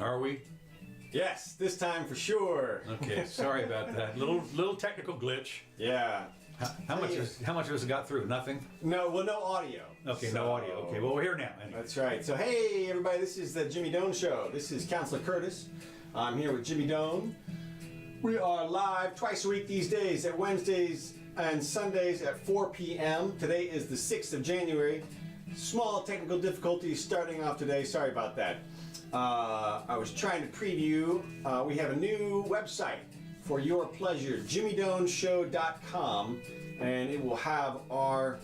Are we? Yes, this time for sure. Okay, sorry about that. Little technical glitch. Yeah. How much has it got through? Nothing? No audio. Okay, so, no audio. Okay, well, we're here now. Anyway. That's right. So, hey, everybody, this is the Jimmy Doan Show. This is Counselor Curtis. I'm here with Jimmy Doan. We are live twice a week these days, at Wednesdays and Sundays at 4 p.m. Today is the 6th of January. Small technical difficulties starting off today. Sorry about that. I was trying to preview. We have a new website for your pleasure, jimmydonshow.com, and it will have our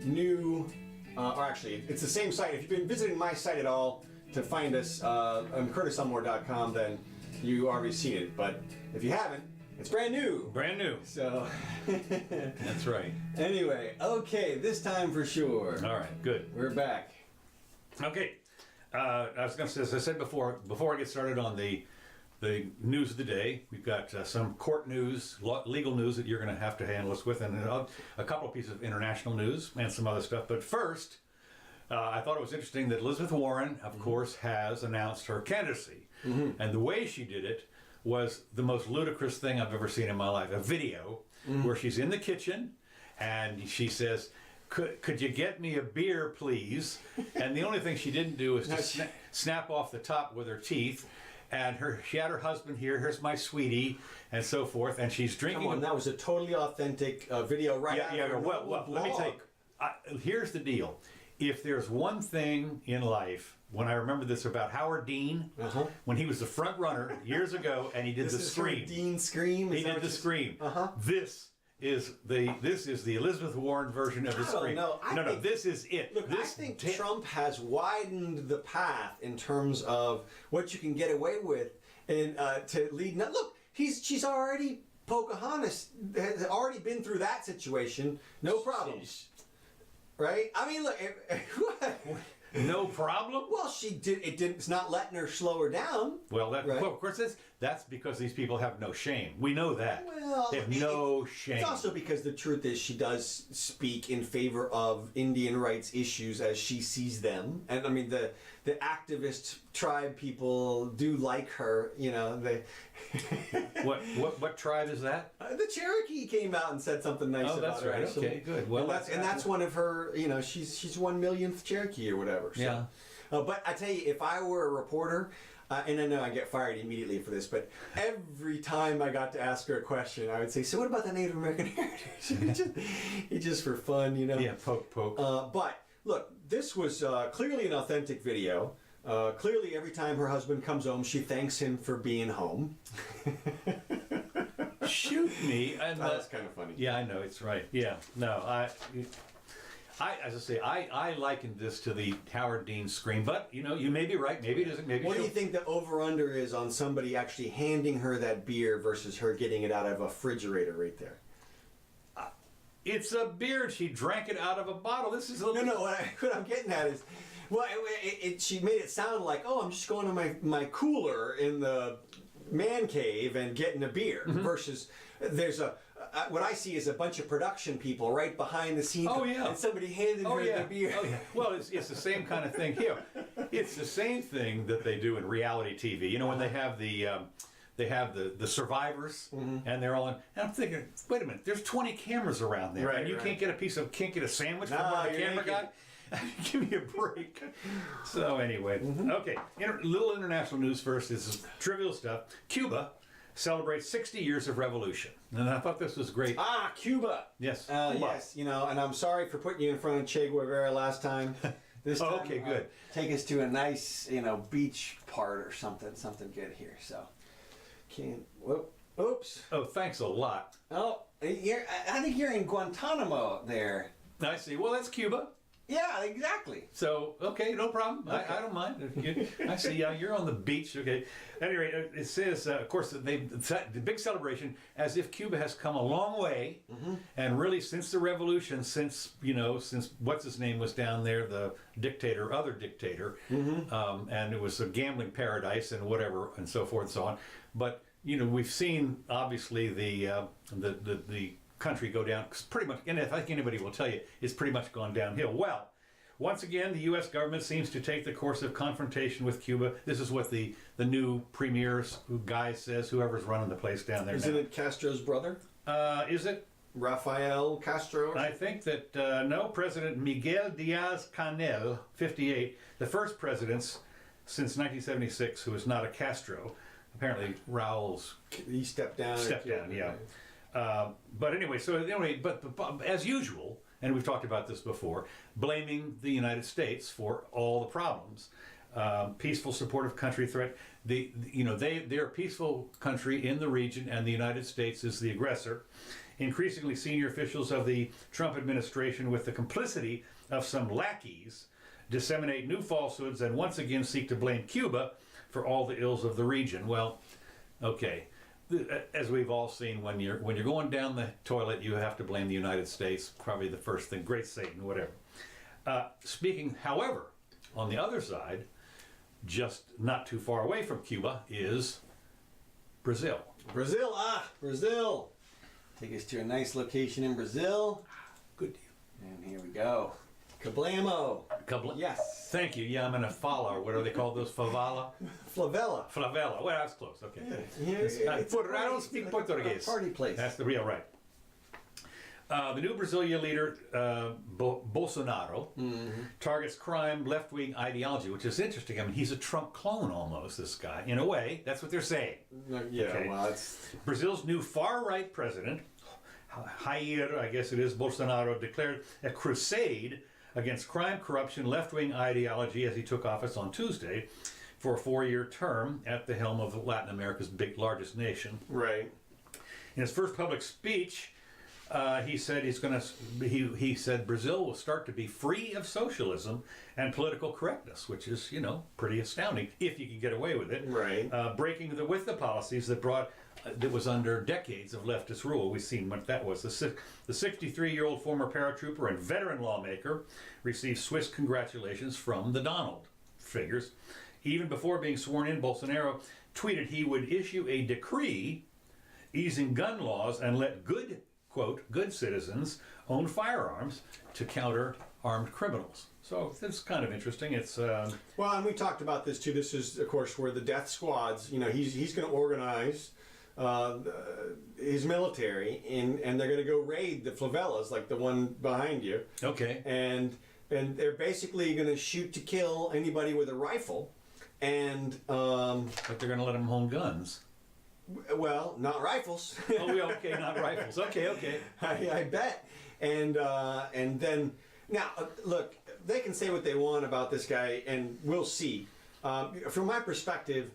new, or actually, it's the same site. If you've been visiting my site at all to find us on curtiselmore.com, then you already seen it. But if you haven't, it's brand new. Brand new. So, that's right. Anyway, okay, this time for sure. All right, good. We're back. Okay. I was going to say, as I said before I get started on the news of the day, we've got some court news, legal news that you're going to have to handle us with, and a couple of pieces of international news and some other stuff. But first, I thought it was interesting that Elizabeth Warren, of course, has announced her candidacy. Mm-hmm. And the way she did it was the most ludicrous thing I've ever seen in my life. A video where she's in the kitchen and she says, Could you get me a beer, please? And the only thing she didn't do is to snap off the top with her teeth. And she had her husband here. Here's my sweetie, and so forth. And she's drinking. Come on, that was a totally authentic video, right? Yeah. Well, let me tell you. Here's the deal. If there's one thing in life, when I remember this about Howard Dean, when he was the front runner years ago, and he did the scream. Dean scream. He did the scream. This is the Elizabeth Warren version of the scream. No, this is it. Look, I think Trump has widened the path in terms of what you can get away with, and to lead. Now, look, she's already Pocahontas has already been through that situation. No problem, right? I mean, look. No problem? Well, she did. It's not letting her slow her down. Well, well, of course, that's because these people have no shame. We know that. Well, they have no shame. It's also because the truth is she does speak in favor of Indian rights issues as she sees them, and I mean the activist tribe people do like her. You know, they. What tribe is that? The Cherokee came out and said something nice about her. Oh, that's right. Okay, good. Well, that's one of her. You know, she's 1 millionth Cherokee or whatever. So. Yeah. But I tell you, if I were a reporter, and I know I get fired immediately for this, but every time I got to ask her a question, I would say, "So what about the Native American heritage?" just for fun, you know. Yeah, poke. But look, this was clearly an authentic video. Clearly, every time her husband comes home, she thanks him for being home. Shoot me! And that's kind of funny. Yeah, I know it's right. Yeah, no, as I say, I likened this to the Howard Dean scream, but you know, you may be right, maybe it isn't. Maybe. What do you think the over/under is on somebody actually handing her that beer versus her getting it out of a refrigerator right there? It's a beer. She drank it out of a bottle. This is no. What I'm getting at is, well, she made it sound like, oh, I'm just going to my cooler in the man cave and getting a beer, versus there's what I see is a bunch of production people right behind the scenes. Oh yeah, and somebody handed her the beer. Oh yeah. Well, it's the same kind of thing here. It's the same thing that they do in reality TV. You know, when they have the survivors and they're all in. And I'm thinking, wait a minute, there's 20 cameras around there, and you can't get a sandwich from one of the camera guy. Give me a break. So anyway, okay. Little international news first. This is trivial stuff. Cuba celebrates 60 years of revolution, and I thought this was great. Cuba. Yes. Cuba. Yes. You know, and I'm sorry for putting you in front of Che Guevara last time. This time, okay, good. Take us to a nice, beach part or something good here. So, oops. Oh, thanks a lot. Oh, I think you're in Guantanamo there. I see. Well, that's Cuba. Yeah, exactly. So, okay, no problem. Okay. I don't mind. I see you're on the beach. Okay. Anyway, it says, of course, the big celebration, as if Cuba has come a long way, and really since the revolution, since what's his name was down there, the other dictator, and it was a gambling paradise and whatever and so forth and so on. But we've seen obviously the country go down pretty much, and I think anybody will tell you, it's pretty much gone downhill. Well, once again, the U.S. government seems to take the course of confrontation with Cuba. This is what the new premier's guy says, whoever's running the place down there Isn't now. it Castro's brother? Is it? Rafael Castro? I think that, no, President Miguel Diaz-Canel, 58, the first president since 1976 who is not a Castro. Apparently, Raul's He stepped down. stepped down, yeah. But anyway, but as usual, and we've talked about this before, blaming the United States for all the problems. Peaceful, supportive country threat. They're a peaceful country in the region, and the United States is the aggressor. Increasingly, senior officials of the Trump administration, with the complicity of some lackeys, disseminate new falsehoods and once again seek to blame Cuba for all the ills of the region. Well, okay. As we've all seen, when you're going down the toilet, you have to blame the United States. Probably the first thing. Great Satan, whatever. Speaking, however, on the other side, just not too far away from Cuba, is Brazil. Brazil. Take us to a nice location in Brazil. Good deal. And here we go. Kablamo. Yes. Thank you. Yeah, I'm in a fala, or what are they called? Those favela? Favela. Favela. Well, that's close. Okay. Yeah, I don't speak Portuguese. Party place. That's the real right. The new Brazilian leader, Bolsonaro, targets crime, left-wing ideology, which is interesting. I mean, he's a Trump clone almost, this guy. In a way, that's what they're saying. Yeah, Okay. well, it's... Brazil's new far-right president, Jair, I guess it is, Bolsonaro, declared a crusade against crime, corruption, left-wing ideology as he took office on Tuesday for a 4-year term at the helm of Latin America's largest nation. Right. In his first public speech, he said he said Brazil will start to be free of socialism and political correctness, which is, pretty astounding if you can get away with it. Right. Breaking with the policies that was under decades of leftist rule. We've seen what that was. The 63-year-old former paratrooper and veteran lawmaker received Swiss congratulations from the Donald figures. Even before being sworn in, Bolsonaro tweeted he would issue a decree easing gun laws and let good citizens own firearms to counter armed criminals. So it's kind of interesting. It's Well, and we talked about this too. This is, of course, where the death squads. He's going to organize his military, and they're going to go raid the favelas, like the one behind you. okay. And they're basically going to shoot to kill anybody with a rifle, and But they're going to let them own guns. well, not rifles. Oh, yeah, okay, not rifles. Okay. I bet. And then now, look, they can say what they want about this guy, and we'll see. From my perspective,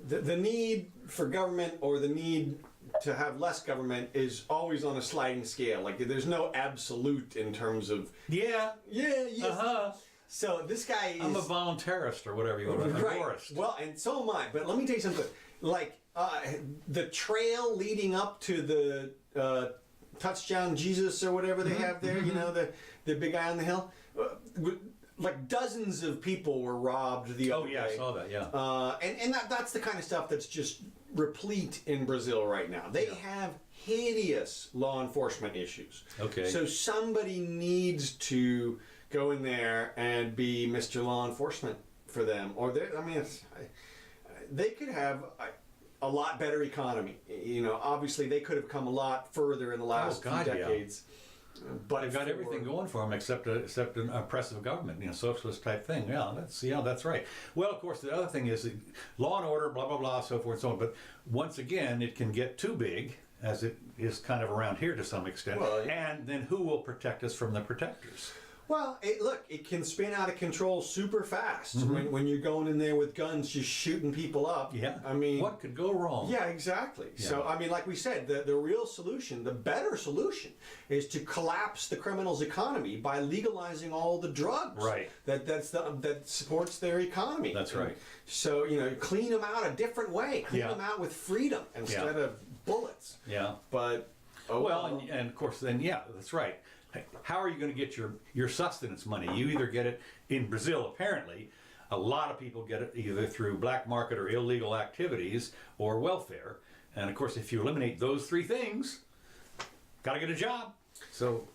the need for government or the need to have less government is always on a sliding scale. Like, there's no absolute in terms of Yeah. yes. So this guy is. I'm a voluntarist or whatever you want to Right. forest. Well, and so am I. But let me tell you something. Like the trail leading up to the touchdown Jesus or whatever they have there, the big guy on the hill. Like dozens of people were robbed the other day. I saw that. Yeah. And that's the kind of stuff that's just replete in Brazil right now. They have hideous law enforcement issues. Okay. So somebody needs to go in there and be Mr. Law Enforcement for them, or they could have a lot better economy. Obviously they could have come a lot further in the last few decades. But They've got everything going for them except an oppressive government, socialist type thing. Yeah, that's right. Well, of course, the other thing is law and order, blah blah blah, so forth and so on. But once again, it can get too big, as it is kind of around here to some extent. Well, yeah. And then who will protect us from the protectors? Well, it can spin out of control super fast when you're going in there with guns, just shooting people up. Yeah. I mean, what could go wrong? Yeah, exactly. Yeah. So, like we said, the real solution, the better solution, is to collapse the criminals' economy by legalizing all the drugs. Right. That supports their economy. That's right. So, clean them out a different way. Clean them out with freedom instead of bullets. Yeah. But and of course, then that's right. How are you going to get your sustenance money? You either get it in Brazil, apparently. A lot of people get it either through black market or illegal activities or welfare. And of course, if you eliminate those three things, got to get a job. So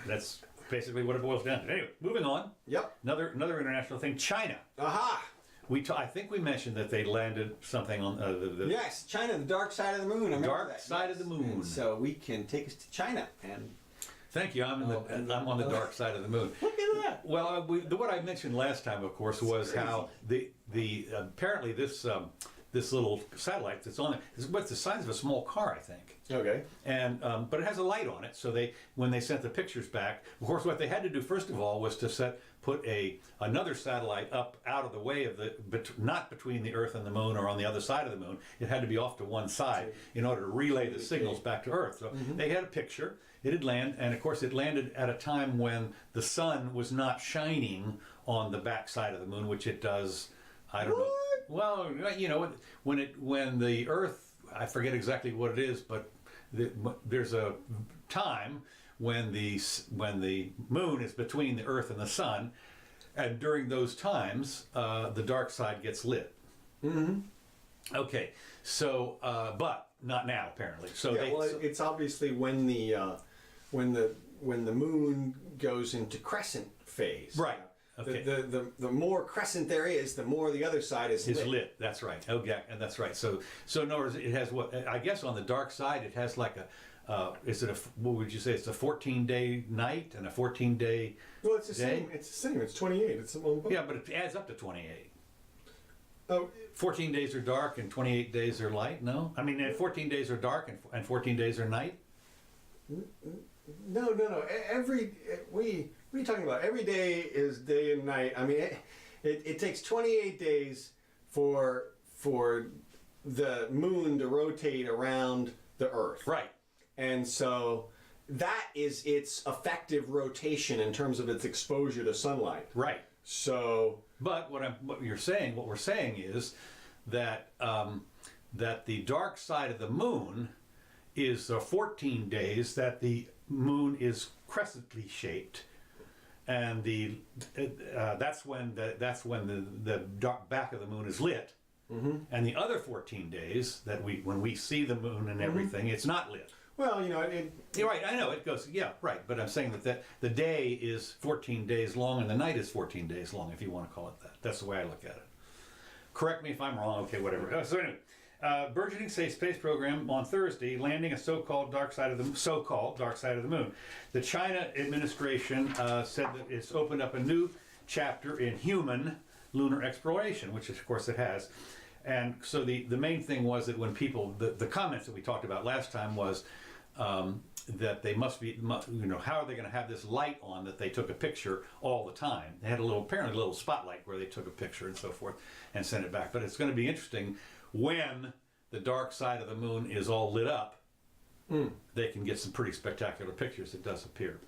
that's basically what it boils down to. Anyway, moving on. Yep. Another international thing. China. Aha. I think we mentioned that they landed something on the Yes, China, the dark side of the moon. I remember dark that. side of the moon. And so we can take us to China and Thank you. I'm on the dark side of the moon. look at that. Well, what I mentioned last time, of course, was how the apparently this little satellite that's on it is what's the size of a small car, I think. Okay. And but it has a light on it, so when they sent the pictures back, of course, what they had to do first of all was to put another satellite up out of the way of not between the Earth and the Moon or on the other side of the Moon. It had to be off to one side in order to relay the signals back to Earth. So they had a picture. It had landed, and of course, it landed at a time when the sun was not shining on the back side of the Moon, which it does. I don't know. Well, you know, when the Earth, I forget exactly what it is, but there's a time when the Moon is between the Earth and the sun, and during those times, the dark side gets lit. Mm-hmm. Okay, so but not now apparently. So yeah, it's obviously when the moon goes into crescent phase. Right. Okay. The more crescent there is, the more the other side is lit. That's right. Oh yeah, and that's right. So in other words, it has what I guess on the dark side it has like what would you say? It's a 14-day night and a 14-day. Well, it's the day? same. It's the same. It's 28. It's the one. Yeah, but it adds up to 28. Oh, 14 days are dark and 28 days are light. No, I mean 14 days are dark and 14 days are night. No. What are you talking about? Every day is day and night. I mean, it takes 28 days for the moon to rotate around the Earth. Right. And so that is its effective rotation in terms of its exposure to sunlight. Right. So. But what we're saying is that that the dark side of the moon is the 14 days that the moon is crescently shaped, and that's when the dark back of the moon is lit, and the other 14 days that when we see the moon and everything, it's not lit. Well, you know, You're right. I know it goes. Yeah, right. But I'm saying that the day is 14 days long and the night is 14 days long, if you want to call it that. That's the way I look at it. Correct me if I'm wrong. Okay, whatever. So anyway, burgeoning space program on Thursday, landing a so-called dark side of the moon. The China administration said that it's opened up a new chapter in human lunar exploration, which of course it has. And so the main thing was that when people, the comments that we talked about last time was that they must be, you know, how are they going to have this light on that they took a picture all the time? They had apparently a little spotlight where they took a picture and so forth and sent it back. But it's going to be interesting when the dark side of the moon is all lit up. They can get some pretty spectacular pictures, it does appear.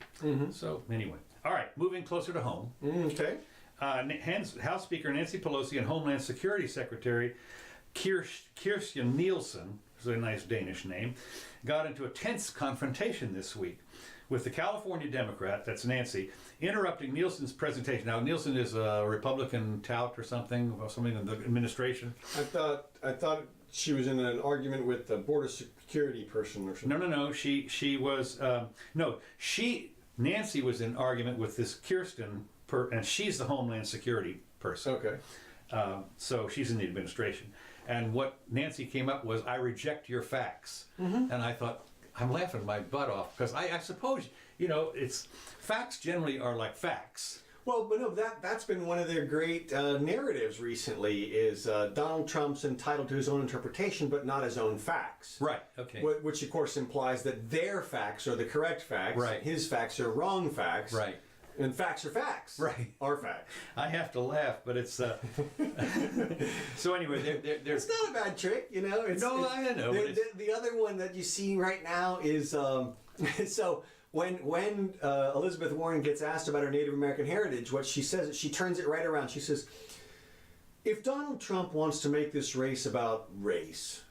So anyway, all right, moving closer to home. Okay. House Speaker Nancy Pelosi and Homeland Security Secretary Kirsten Gillibrand, which is a nice Danish name, got into a tense confrontation this week with the California Democrat, that's Nancy, interrupting Neilson's presentation. Now, Neilson is a Republican tout or something in the administration. I thought she was in an argument with the border security person or something. No. She was Nancy was in argument with this Kirsten, and she's the Homeland Security person. Okay. So she's in the administration. And what Nancy came up was, I reject your facts. And I thought, I'm laughing my butt off, because I suppose, you know, facts generally are like facts. Well, but no, that's been one of their great narratives recently is Donald Trump's entitled to his own interpretation, but not his own facts. Right, okay. Which, of course, implies that their facts are the correct facts. Right. His facts are wrong facts. Right. And facts are facts. Right. Are facts. I have to laugh, but it's... So anyway, there's... It's not a bad trick, you know? I know. The other one that you see right now is... so when Elizabeth Warren gets asked about her Native American heritage, what she says, she turns it right around. She says, if Donald Trump wants to make this race about race...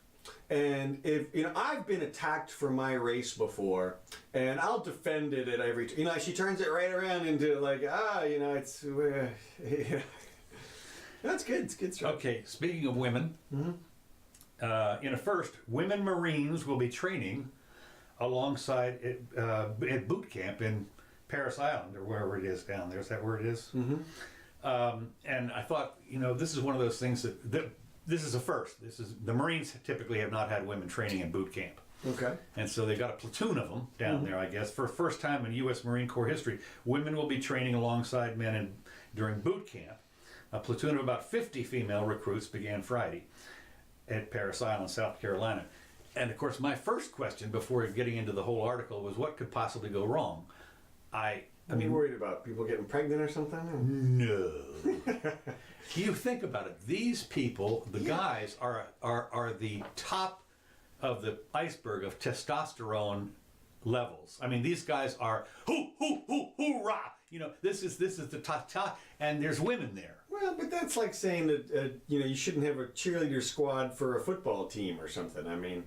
And if, you know, I've been attacked for my race before, and I'll defend it at every, you know, she turns it right around into like, you know, it's, that's good. It's good stuff. Okay, speaking of women, in a first, women Marines will be training alongside at boot camp in Paris Island, or wherever it is down there. Is that where it is? And I thought, this is one of those things that this is a first. This is the Marines typically have not had women training in boot camp. Okay. And so they've got a platoon of them down there, I guess. For the first time in U.S. Marine Corps history, women will be training alongside men during boot camp. A platoon of about 50 female recruits began Friday at Paris Island, South Carolina. And of course, my first question before getting into the whole article was, what could possibly go wrong? I mean, worried about people getting pregnant or something? No. You think about it. These people, the guys, are the top of the iceberg of testosterone levels. I mean, these guys are hoorah! This is the top, and there's women there. Well, but that's like saying that you shouldn't have a cheerleader squad for a football team or something. I mean,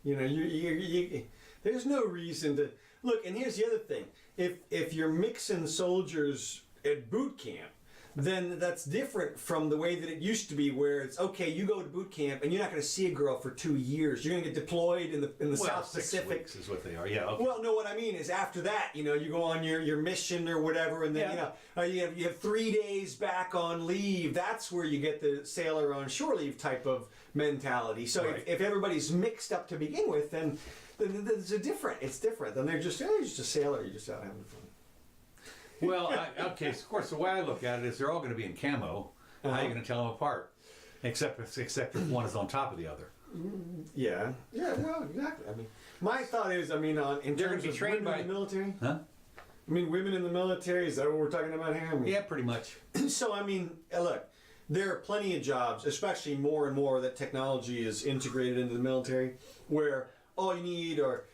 there's no reason to look. And here's the other thing: if you're mixing soldiers at boot camp, then that's different from the way that it used to be, where it's okay. You go to boot camp and you're not going to see a girl for 2 years. You're going to get deployed in the South 6 Pacific. weeks is what they are. Yeah. Okay. Well, no, what I mean is after that, you go on your mission or whatever, and then you have 3 days back on leave. That's where you get the sailor on shore leave type of mentality. So right. if everybody's mixed up to begin with, then it's different. Then they're just a sailor. You're just out having fun. Well, okay. Of course, the way I look at it is they're all going to be in camo. How are you going to tell them apart? Except if one is on top of the other. Yeah. Well, exactly. I mean, my thought is, in terms of trained women in the military. Huh? Women in the military. Is that what we're talking about here? Yeah, pretty much. So look, there are plenty of jobs, especially more and more that technology is integrated into the military, where all you need are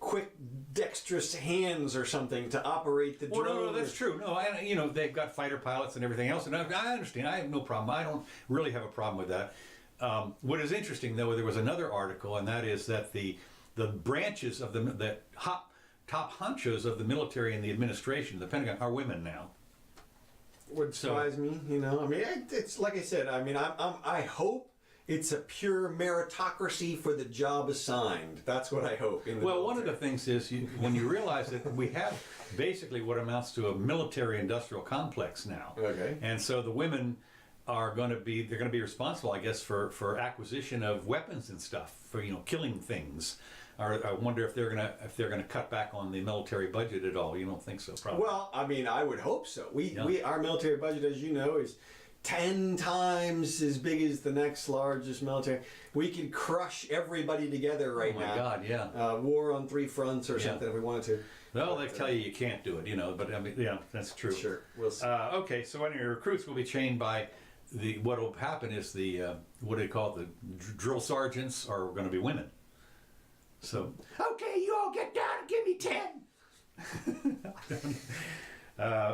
quick, dexterous hands or something to operate the drone. No, that's true. No, they've got fighter pilots and everything else, and I understand. I have no problem. I don't really have a problem with that. What is interesting, though, there was another article, and that is that the branches of the top honchos of the military and the administration, the Pentagon, are women now. Would surprise me, it's like I said. I hope it's a pure meritocracy for the job assigned. That's what I hope. One of the things is when you realize that we have basically what amounts to a military-industrial complex now. Okay. And so the women are going to be responsible, I guess, for acquisition of weapons and stuff, for killing things. Or I wonder if they're gonna cut back on the military budget at all. You don't think so, probably? Well, I would hope so. Our military budget, as you know, is 10 times as big as the next largest military. We could crush everybody together right now. Oh my God, yeah. War on 3 fronts or something if we wanted to. Well, they tell you can't do it, but that's true. Sure, we'll see. Okay, so anyway, recruits will be trained by what will happen is what do they call it? The drill sergeants are going to be women. So, okay, you all get down and give me 10.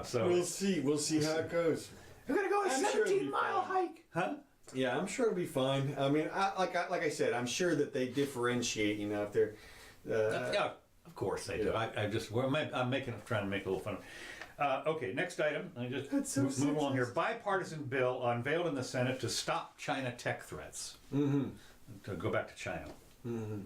So we'll see how it goes. We're gonna go on a 17-mile hike, huh? Yeah, I'm sure it'll be fine. Like I said, I'm sure that they differentiate. If they're. Yeah, of course they do. I'm trying to make a little fun of it. Okay, next item. I just move along here. Bipartisan bill unveiled in the Senate to stop China tech threats. Mm-hmm. To go back to China. Mm-hmm.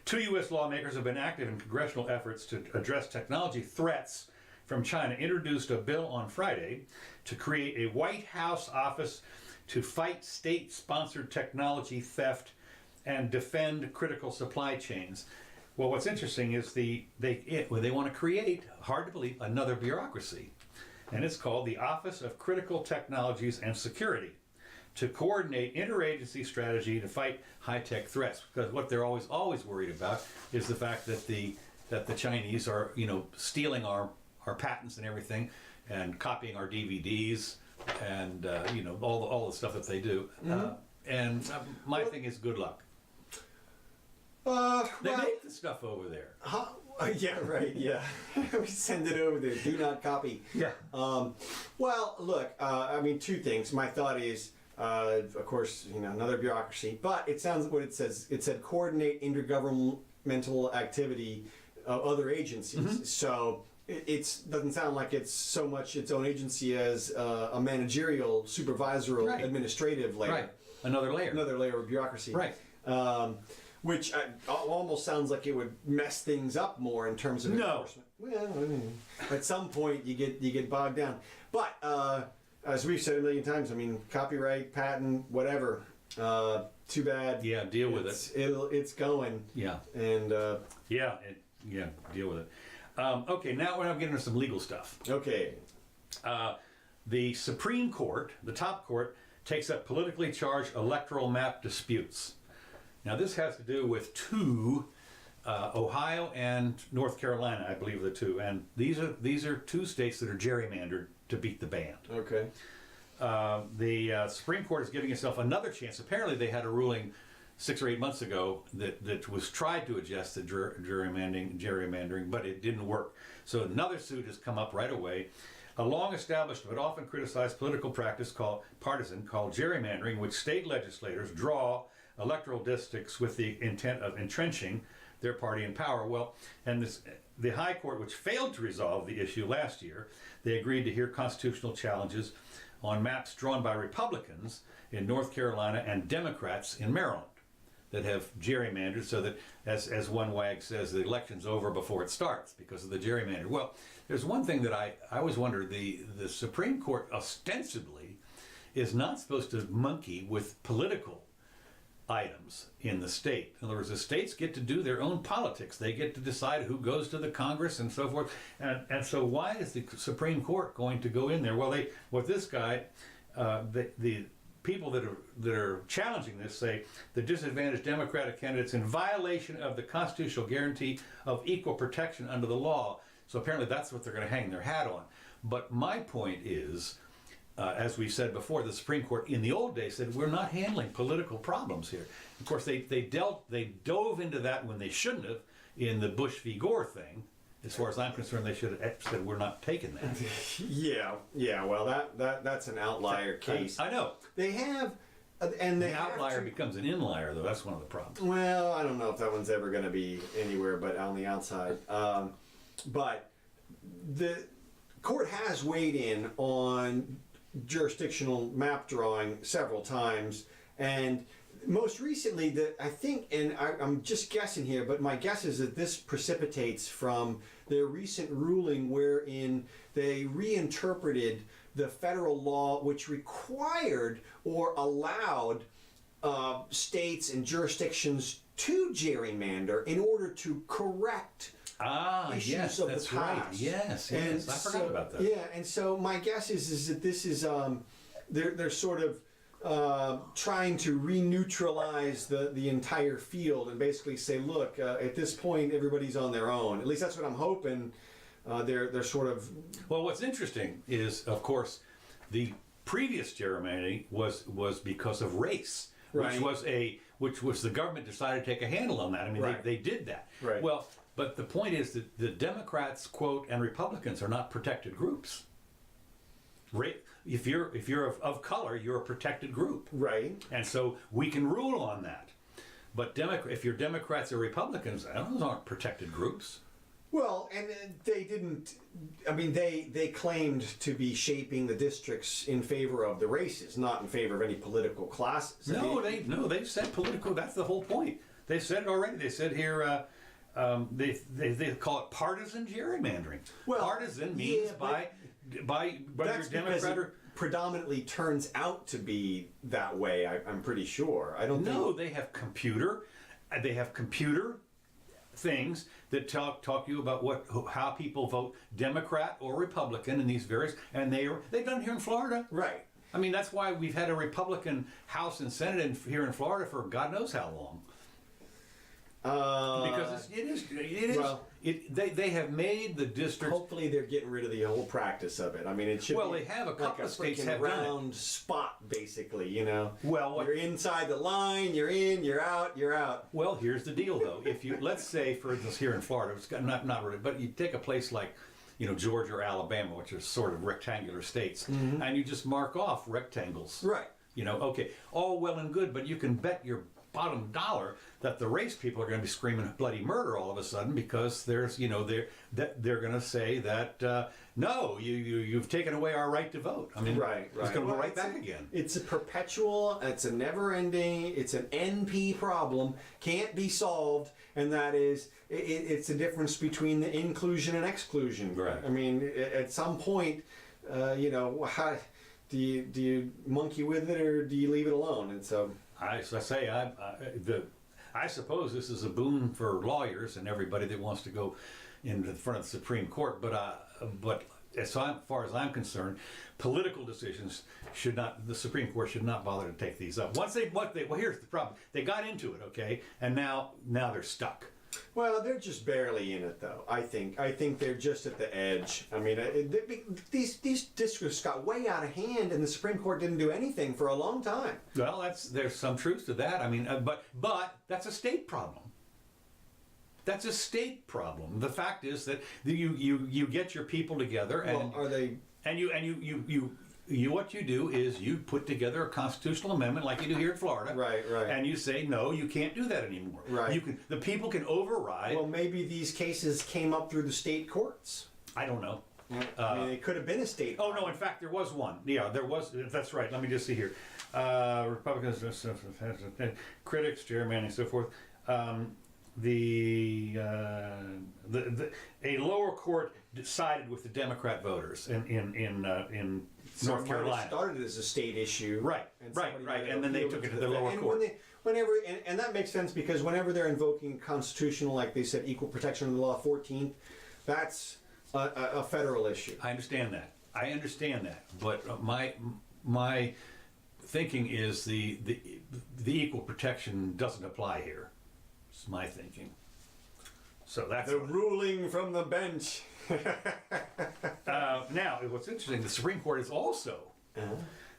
2 U.S. lawmakers have been active in congressional efforts to address technology threats from China. Introduced a bill on Friday to create a White House office to fight state-sponsored technology theft and defend critical supply chains. Well, what's interesting is they want to create, hard to believe, another bureaucracy, and it's called the Office of Critical Technologies and Security, to coordinate interagency strategy to fight high-tech threats. Because what they're always worried about is the fact that the Chinese are stealing our patents and everything, and copying our DVDs, and all the stuff that they do. Mm-hmm. My thing is good luck. They make the stuff over there. Yeah, right. Yeah, we send it over there. Do not copy. Yeah. Well, look. 2 things. My thought is, of course, another bureaucracy. But it sounds what it says. It said coordinate intergovernmental activity of other agencies. Mm-hmm. So it doesn't sound like it's so much its own agency as a managerial, supervisory, administrative layer. Right. Another layer of bureaucracy. Right. Which almost sounds like it would mess things up more in terms of enforcement. Well, I mean, at some point you get bogged down. But as we've said a million times, I mean, copyright, patent, whatever. Too bad. Yeah, deal with it. It's going. Yeah. And deal with it. Okay, now we're getting into some legal stuff. okay. The Supreme Court, the top court, takes up politically charged electoral map disputes. Now, this has to do with two, Ohio and North Carolina, I believe, are the two. And these are two states that are gerrymandered to beat the band. Okay. The Supreme Court is giving itself another chance. Apparently, they had a ruling 6 or 8 months ago that was tried to adjust the gerrymandering, but it didn't work. So another suit has come up right away. A long-established but often criticized political practice called gerrymandering, which state legislators draw electoral districts with the intent of entrenching their party in power. Well, and the High Court, which failed to resolve the issue last year, they agreed to hear constitutional challenges on maps drawn by Republicans in North Carolina and Democrats in Maryland that have gerrymandered, so that, as one wag says, the election's over before it starts because of the gerrymander. Well, there's one thing that I always wonder, the Supreme Court ostensibly is not supposed to monkey with political items in the state. In other words, the states get to do their own politics. They get to decide who goes to the Congress and so forth. And so why is the Supreme Court going to go in there? Well, with this guy, the people that are challenging this say the disadvantaged Democratic candidates in violation of the constitutional guarantee of equal protection under the law. So apparently that's what they're going to hang their hat on. But my point is, as we've said before, the Supreme Court in the old days said we're not handling political problems here. Of course, they dove into that when they shouldn't have in the Bush v. Gore thing. As far as I'm concerned, they should have said we're not taking that. Yeah. Well, that's an outlier case. I know. They have, and The outlier becomes an inlier, though. That's one of the problems. Well, I don't know if that one's ever going to be anywhere but on the outside. But the court has weighed in on jurisdictional map drawing several times, and most recently, I think, and I'm just guessing here, but my guess is that this precipitates from their recent ruling wherein they reinterpreted the federal law which required or allowed states and jurisdictions to gerrymander in order to correct issues of the past. Right. Yes, And I forgot about that. Yeah, and so my guess is that this is they're sort of trying to re-neutralize the entire field and basically say, look, at this point everybody's on their own. At least that's what I'm hoping. They're sort of. Well, what's interesting is, of course, the previous gerrymandering was because of race, Right. which was the government decided to take a handle on that. I mean, Right. they did that. Right. Well, but the point is that the Democrats, quote, and Republicans are not protected groups. If you're of color, you're a protected group. Right. And so we can rule on that. But if you're Democrats or Republicans, those aren't protected groups. Well, and they didn't. I mean, they claimed to be shaping the districts in favor of the races, not in favor of any political classes. They've said political. That's the whole point. They've said it already. They said here they call it partisan gerrymandering. Well, partisan means by whether you're Democrat or. Predominantly turns out to be that way. I'm pretty sure. I don't. No, they have computer things that talk to you about how people vote Democrat or Republican in these various, and they've done it here in Florida. Right. I mean, that's why we've had a Republican House and Senate here in Florida for God knows how long. Because it is. Well, they have made the district. Hopefully, they're getting rid of the whole practice of it. I mean, it should. Well, be they have a couple of states freaking have done it. round spot, basically. You know. Well, you're inside the line. You're in. You're out. You're out. Well, here's the deal, though. If you let's say, for instance, here in Florida, it's not really, but you take a place like, Georgia or Alabama, which are sort of rectangular states, and you just mark off rectangles. Right. Okay, all well and good, but you can bet your bottom dollar that the race people are going to be screaming bloody murder all of a sudden because there's, they're going to say that no, you've taken away our right to vote. I mean, right. It's going to go right back again. It's a perpetual, it's a never-ending, it's an NP problem, can't be solved, and that is, it's the difference between the inclusion and exclusion. Right. I mean, at some point, how do you monkey with it or do you leave it alone? And so I suppose this is a boon for lawyers and everybody that wants to go in the front of the Supreme Court. But as far as I'm concerned, political decisions the Supreme Court should not bother to take these up. Well, here's the problem: they got into it, okay, and now they're stuck. Well, they're just barely in it, though. I think they're just at the edge. I mean, these districts got way out of hand, and the Supreme Court didn't do anything for a long time. Well, there's some truth to that. I mean, but that's a state problem. That's a state problem. The fact is that you get your people together, and are they? And you what you do is you put together a constitutional amendment like you do here in Florida. Right. And you say, no, you can't do that anymore. Right. The people can override. Well, maybe these cases came up through the state courts. I don't know. I mean, it could have been a state. Oh, no, in fact, there was one. Yeah, there was. That's right. Let me just see here. Republicans, critics, gerrymandering, so forth. A lower court sided with the Democrat voters in North Carolina. It started as a state issue, right, and then they took it to the lower court. And that makes sense because whenever they're invoking constitutional, like they said, equal protection under the law 14th, that's a federal issue. I understand that, but my thinking is the equal protection doesn't apply here. It's my thinking. So that's the ruling from the bench. Now, what's interesting, the Supreme Court is also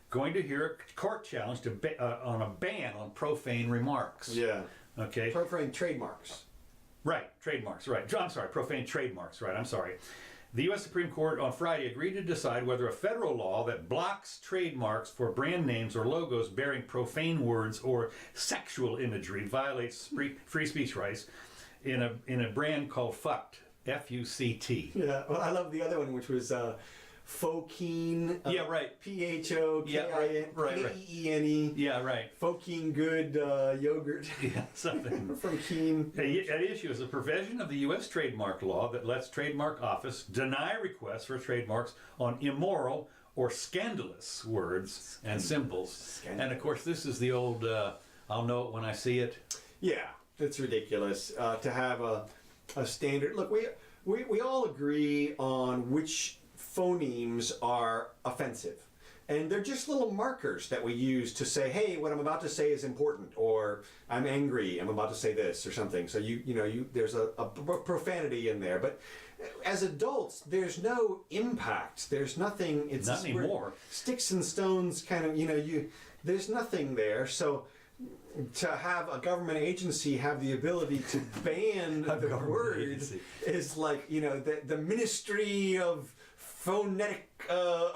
going to hear a court challenge on a ban on profane remarks. Yeah. Okay. Profane trademarks. Right, trademarks, right. I'm sorry, profane trademarks, right, I'm sorry. The U.S. Supreme Court on Friday agreed to decide whether a federal law that blocks trademarks for brand names or logos bearing profane words or sexual imagery violates free speech rights in a brand called Fucked, F-U-C-T. Yeah, well, I love the other one, which was Phokeen. Yeah, right. P-H-O-K-I-N-E-E-N-E. Yeah, right. Phokeen good yogurt. Yeah, something. From Keen. At issue is a provision of the U.S. trademark law that lets trademark office deny requests for trademarks on immoral or scandalous words and symbols. And of course, this is the old, I'll know it when I see it. Yeah, it's ridiculous to have a standard. Look, we all agree on which phonemes are offensive. And they're just little markers that we use to say, hey, what I'm about to say is important, or I'm angry, I'm about to say this, or something. So there's a profanity in there. But as adults, there's no impact. There's nothing. It's not anymore. Sticks and stones, kind of. There's nothing there. So to have a government agency have the ability to ban the word is like the Ministry of Phonetic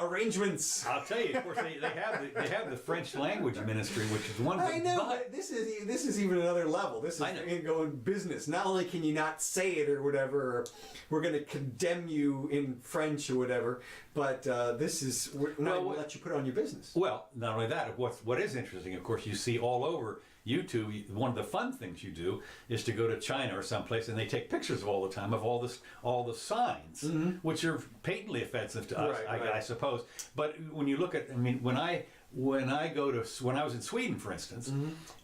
arrangements. I'll tell you, of course, they have the French language ministry, which is one. I know, but this is even another level. This is going business. Not only can you not say it or whatever, or we're going to condemn you in French or whatever, but we're not going to let you put it on your business. Well, not only that, what is interesting, of course, you see all over YouTube, one of the fun things you do is to go to China or someplace and they take pictures all the time of all the signs, which are patently offensive to us, I suppose. But when you look at, when I was in Sweden, for instance,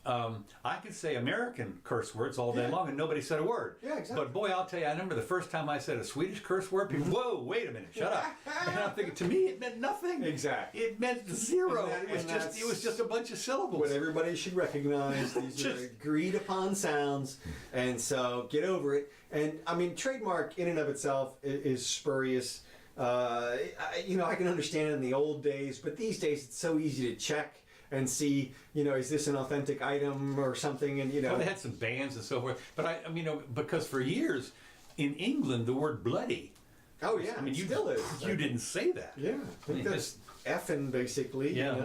I could say American curse words all day long and nobody said a word. Yeah, exactly. But boy, I'll tell you, I remember the first time I said a Swedish curse word, people, whoa, wait a minute, shut up. And I'm thinking, to me, it meant nothing. Exactly. It meant zero. It was just a bunch of syllables. What everybody should recognize. These are agreed upon sounds, and so get over it. And trademark in and of itself is spurious. I can understand it in the old days, but these days it's so easy to check and see, is this an authentic item or something? And well, they had some bans and so forth, but because for years in England the word bloody. Oh yeah, you still is. You didn't say that. Yeah, I think that's effing basically. Yeah,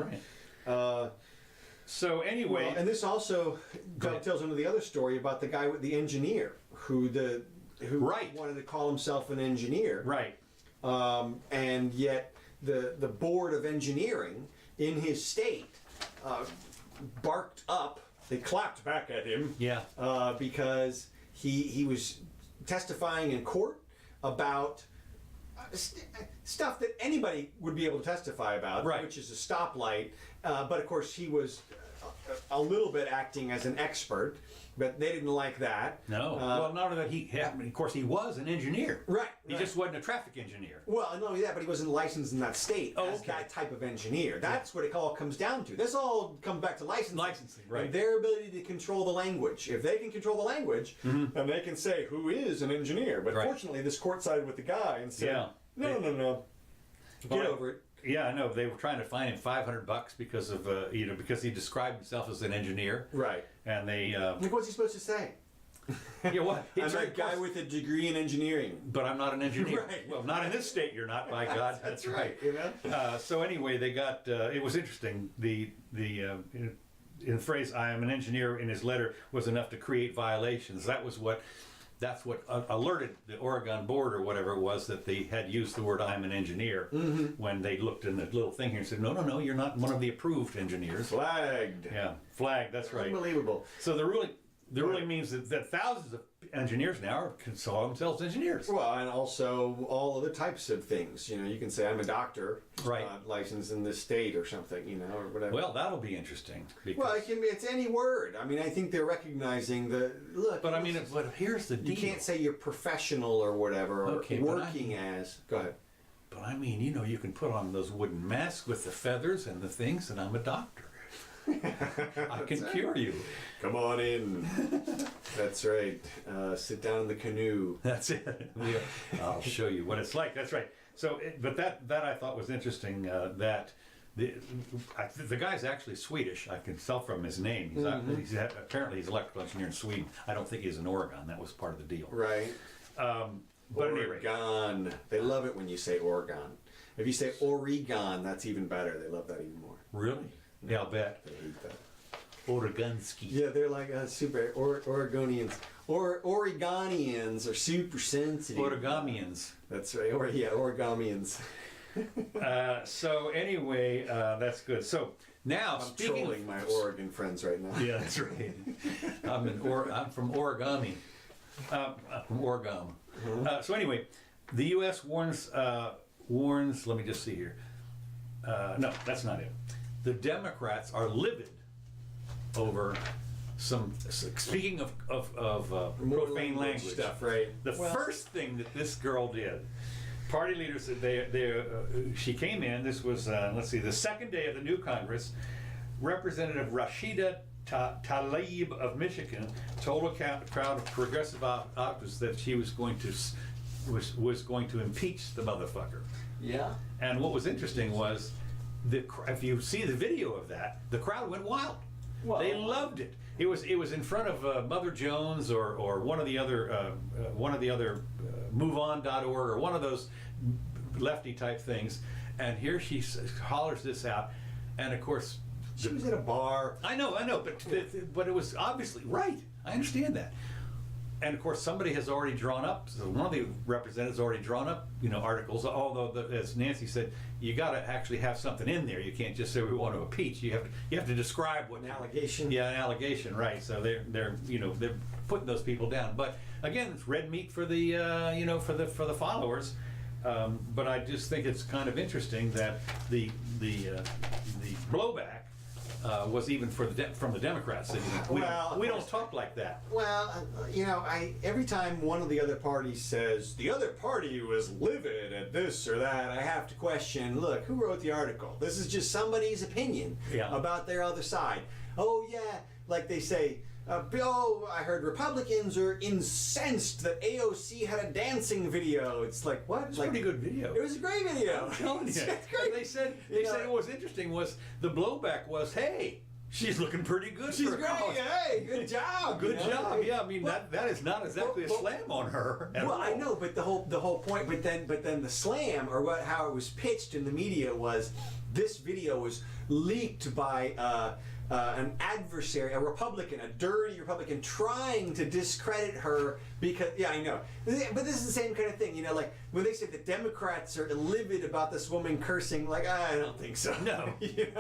right. So anyway, Well, and this also dovetails into the other story about the guy with the engineer who Right. wanted to call himself an engineer. right. And yet the board of engineering in his state barked up. They clapped back at him. Yeah. Because he was testifying in court about stuff that anybody would be able to testify about, Right. which is a stoplight. But of course, he was a little bit acting as an expert, but they didn't like that. No. Well, not only that, of course, he was an engineer. Right. He right. just wasn't a traffic engineer. Well, not only that, but he wasn't licensed in that state as okay. that type of engineer. That's what it all comes down to. This all comes back to licensing. Licensing, right. And their ability to control the language. If they can control the language, then they can say who is an engineer. But Right. fortunately, this court sided with the guy and said, Yeah. no. Get over it. Yeah, I know. They were trying to fine him $500 because of because he described himself as an engineer. Right. And they Like, what's he supposed to say? yeah, what? I'm a guy with a degree in engineering. But I'm not an engineer. Right. Well, not in this state. You're not. By God, that's right. You know? So anyway, they got. It was interesting. In the phrase "I am an engineer" in his letter was enough to create violations. That's what alerted the Oregon board or whatever it was that they had used the word "I'm an engineer" when they looked in the little thing here and said, "No, you're not one of the approved engineers." Flagged. Yeah, flag. That's right. Unbelievable. So the ruling means that thousands of engineers now can call themselves engineers. Well, and also all other types of things. You know, you can say I'm a doctor, Right. Licensed in this state or something. You know, or whatever. Well, that'll be interesting. Because, Well, it can be. It's any word. I mean, I think they're recognizing the look. but I mean, but here's the deal. you can't say you're professional or whatever, or Okay, but working as. Go ahead. But I mean, you can put on those wooden masks with the feathers and the things, and I'm a doctor. I can cure you. Come on in. That's right. Sit down in the canoe. That's it. I'll show you what it's like. That's right. So, but that I thought was interesting. That the guy's actually Swedish. I can tell from his name. Apparently he's an electrical engineer in Sweden. I don't think he's in Oregon. That was part of the deal. Right. But anyway, Oregon. They love it when you say Oregon. If you say Oregon, that's even better. They love that even more. really? Yeah, I'll bet. They hate that. Oregonski. Yeah, they're like super Oregonians. Oregonians are super sensitive. Origamians. That's right. Origamians. So anyway, that's good. So now, I'm speaking trolling my Oregon friends right now. Yeah, that's right. I'm from Origami. From Oregon. So anyway, the U.S. warns. Let me just see here. No, that's not it. The Democrats are livid over some. Speaking of More profane language stuff, right? The first thing that this girl did, party leaders said she came in. This was the second day of the new Congress. Representative Rashida Tlaib of Michigan told a crowd of progressive optimists that she was going to impeach the motherfucker. Yeah. And what was interesting was, if you see the video of that, the crowd went wild. Well, they loved it. It was in front of Mother Jones or one of the other MoveOn.org or one of those lefty type things. And here she hollers this out, and of course she was at a bar. I know, but it was obviously right. I understand that. And of course, somebody has already drawn up. So one of the representatives already drawn up, articles. Although, as Nancy said, you got to actually have something in there. You can't just say we want to impeach. You have to describe what An allegation. Yeah, an allegation, right? So they're putting those people down. But again, it's red meat for the for the followers. But I just think it's kind of interesting that the blowback was even from the Democrats. We don't talk like that. Well, every time one of the other parties says the other party was livid at this or that, I have to question, look, who wrote the article? This is just somebody's opinion about their other side. Oh, yeah, like they say, I heard Republicans are incensed that AOC had a dancing video. It's like, what? It's a pretty good video. It was a great video. I'm telling you. It's great. They said what was interesting was the blowback was, hey, she's looking pretty good. She's for a great. college. Hey, good job. Good job. Yeah, I mean that is not exactly a slam on her. At all. I know, but the whole point. But then the slam, or how it was pitched in the media was, this video was leaked by an adversary, a Republican, a dirty Republican, trying to discredit her because, yeah, I know. But this is the same kind of thing, like when they say the Democrats are livid about this woman cursing, like, I don't think so. No. They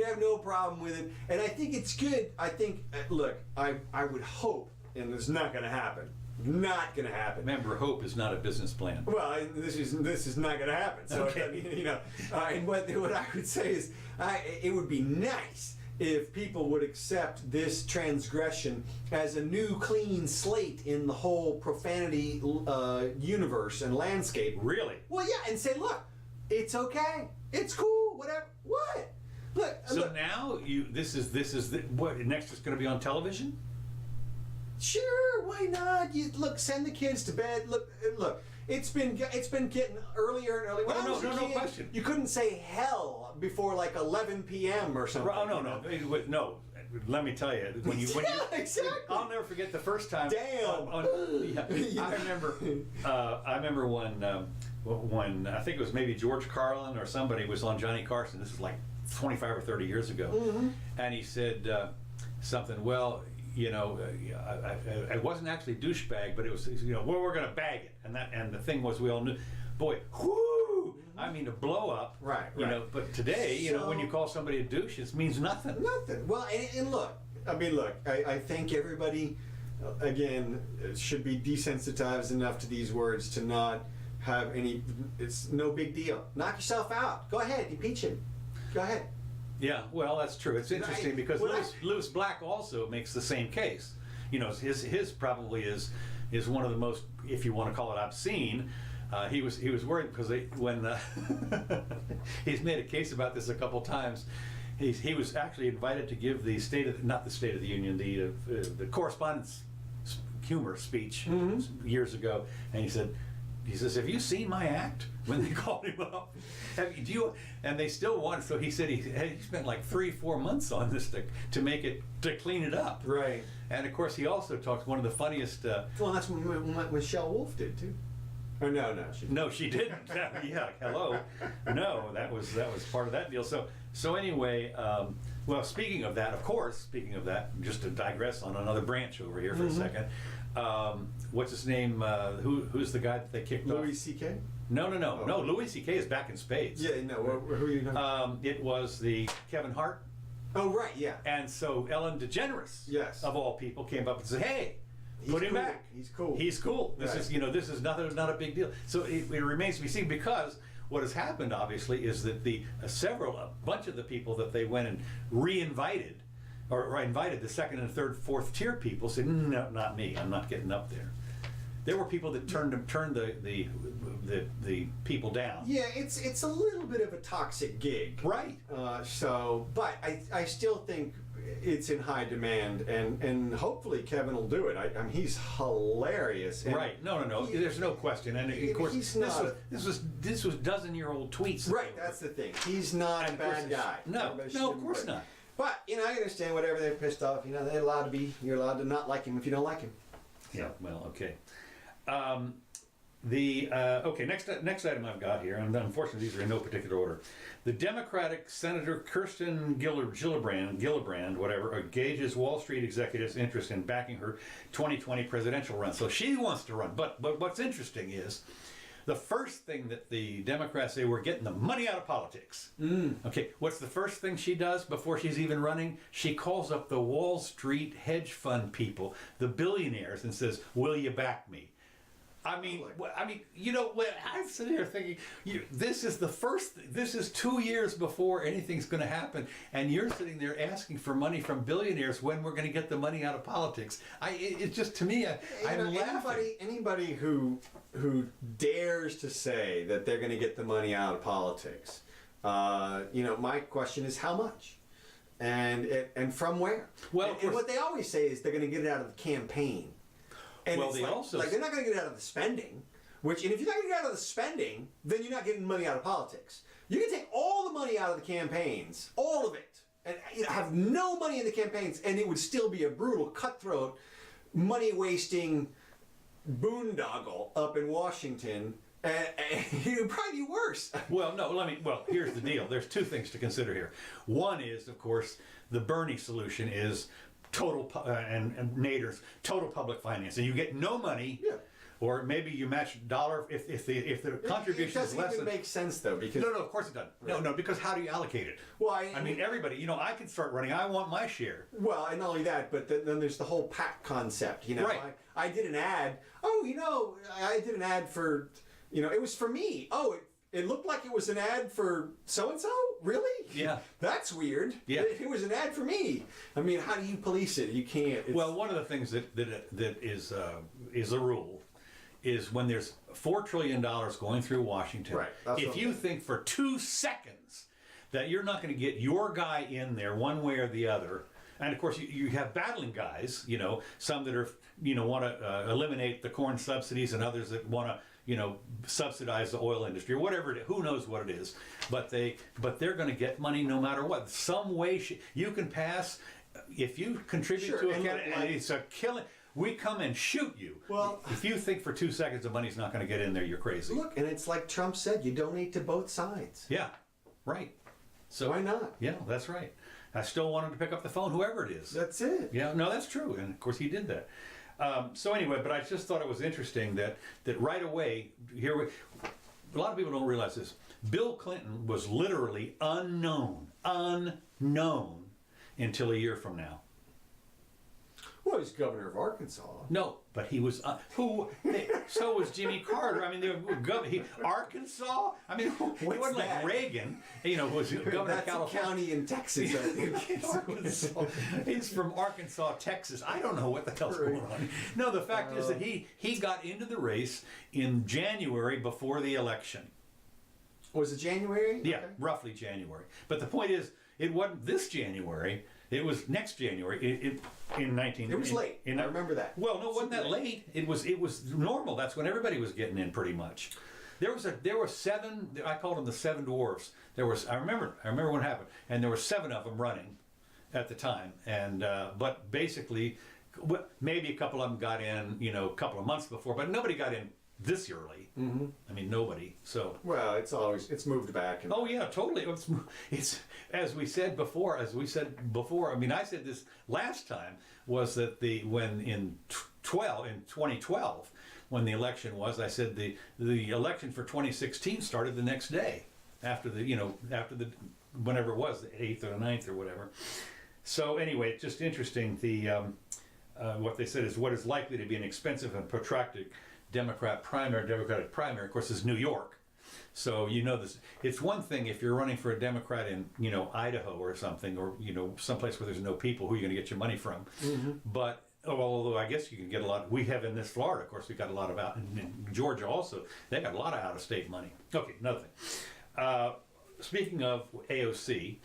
have no problem with it. And I think it's good. I think, look, I would hope, and it's not going to happen. Not going to happen. Remember, hope is not a business plan. Well, this is not going to happen. So, Okay. And what I would say is, it would be nice if people would accept this transgression as a new clean slate in the whole profanity universe and landscape. Really? Well, yeah, and say, look, it's okay, it's cool, whatever. What? Look. So look. now this is what next is going to be on television? Sure, why not? Look, send the kids to bed. Look. It's been getting earlier and earlier. When I was a kid, question. You couldn't say hell before like 11 p.m. or something. Oh no. Let me tell you, when you exactly. I'll never forget the first time. Damn. I remember when I think it was maybe George Carlin or somebody was on Johnny Carson. This is like 25 or 30 years ago, and he said something. Well, it wasn't actually douchebag, but it was, well, we're going to bag it, and the thing was, we all knew, boy, whoo! I mean, to blow up, right. But today, when you call somebody a douche, it means nothing. Nothing. Well, and look, I think everybody, again, should be desensitized enough to these words to not have any. It's no big deal. Knock yourself out. Go ahead, impeach him. Go ahead. Yeah, well, that's true. It's interesting because Lewis Black also makes the same case. His probably is one of the most, if you want to call it obscene. He was worried because when he's made a case about this a couple times. He was actually invited to give the not the State of the Union, the correspondence humor speech years ago, and he says, have you seen my act? When they called him up, and they still want. So he said he spent like 3-4 months on this to clean it up. Right. And of course, he also talked one of the funniest. Well, that's what Michelle Wolf did too. Or no, she didn't. Yeah, hello. No, that was part of that deal. So anyway, well, speaking of that, just to digress on another branch over here for a second. What's his name? Who's the guy that they kicked off? Louis C.K.? No. Louis C.K. is back in spades. Yeah, no. Who are you talking? It was the Kevin Hart. Oh, right, yeah. And so Ellen DeGeneres, yes, of all people, came up and said, "Hey, put him back. He's cool. He's cool. This is not a big deal." So it remains to be seen, because what has happened, obviously, is that a bunch of the people that they went and re-invited, or invited the second and third, fourth tier people, said, "No, not me. I'm not getting up there." There were people that turned the people down. Yeah, it's a little bit of a toxic gig, right? But I still think it's in high demand, and hopefully Kevin will do it. I mean, he's hilarious. Right? No. There's no question. And of course, this was dozen-year-old tweets. Right. That's the thing. He's not a bad guy. No, of course not. But I understand whatever they're pissed off. They're allowed to be. You're allowed to not like him if you don't like him. Yeah. Well, okay. Next item I've got here, and unfortunately these are in no particular order. The Democratic Senator Kirsten Gillibrand, whatever, engages Wall Street executives' interest in backing her 2020 presidential run. So she wants to run. But what's interesting is the first thing that the Democrats say, we're getting the money out of politics. Okay, what's the first thing she does before she's even running? She calls up the Wall Street hedge fund people, the billionaires, and says, "Will you back me?" I mean, I'm sitting here thinking, this is 2 years before anything's going to happen, and you're sitting there asking for money from billionaires when we're going to get the money out of politics. It's just, to me, I'm laughing. Anybody who dares to say that they're going to get the money out of politics, my question is how much, and from where? Well, and what they always say is they're going to get it out of the campaign. And well, they're not going to get it out of the spending. And if you're not going to get it out of the spending, then you're not getting money out of politics. You can take all the money out of the campaigns, all of it, and have no money in the campaigns, and it would still be a brutal, cutthroat, money-wasting boondoggle up in Washington. And it would probably be worse. Well, no. Here's the deal. There's two things to consider here. One is, of course, the Bernie solution is and Nader's total public finance, and you get no money. Yeah. Or maybe you match $1 if the contribution is less. It doesn't even make sense though, because no, of course it doesn't. Right. No, because how do you allocate it? Well, I mean, everybody. I can start running. I want my share. Well, and not only that, but then there's the whole PAC concept. Right. I did an ad. Oh, I did an ad for, it was for me. Oh, it looked like it was an ad for so and so. Really? Yeah. That's weird. Yeah. It was an ad for me. I mean, how do you police it? You can't. Well, one of the things that is a rule is when there's $4 trillion going through Washington. Right. If you think for 2 seconds that you're not going to get your guy in there one way or the other, and of course you have battling guys, some that are want to eliminate the corn subsidies, and others that want to subsidize the oil industry or whatever it is. Who knows what it is? But they're going to get money no matter what. Some way you can pass if you contribute Sure, to a and candidate, and it's a killing. We come and shoot you. Well, if you think for 2 seconds the money's not going to get in there, you're crazy. Look, and it's like Trump said, you donate to both sides. Yeah, right. So why not? Yeah, that's right. I still want him to pick up the phone, whoever it is. That's it. Yeah, no, that's true, and of course he did that. So anyway, but I just thought it was interesting that right away a lot of people don't realize this. Bill Clinton was literally unknown until a year from now. Well, he's governor of Arkansas. No, but he was so was Jimmy Carter. I mean, Arkansas. I mean, he wasn't that? like Reagan. Who was governor That's of California. a county in Texas, I think. Arkansas. He's from Arkansas, Texas. I don't know what the hell's going on. No, the fact is that he got into the race in January before the election. Was it January? Yeah, Okay. roughly January. But the point is, it wasn't this January. It was next January. In 19. It was late. I remember that. Well, no, it wasn't that late. It was normal. That's when everybody was getting in, pretty much. There were 7. I called them the 7 dwarfs. I remember what happened, and there were 7 of them running at the time. And but basically, maybe a couple of them got in, a couple of months before, but nobody got in this early. Mm-hmm. I mean, nobody. So well, it's moved back. Oh yeah, totally. It's as we said before. I mean, I said this last time was that in 2012 when the election was, I said the election for 2016 started the next day after the whenever it was, the 8th or the 9th or whatever. So anyway, it's just interesting. What they said is what is likely to be an expensive and protracted Democratic primary, of course, is New York. So this. It's one thing if you're running for a Democrat in Idaho or something, or someplace where there's no people. Who are you going to get your money from? Mm-hmm. But although I guess you can get a lot. We have in this Florida, of course, we got a lot of out in Georgia also. They got a lot of out-of-state money. Okay, another thing. Speaking of AOC,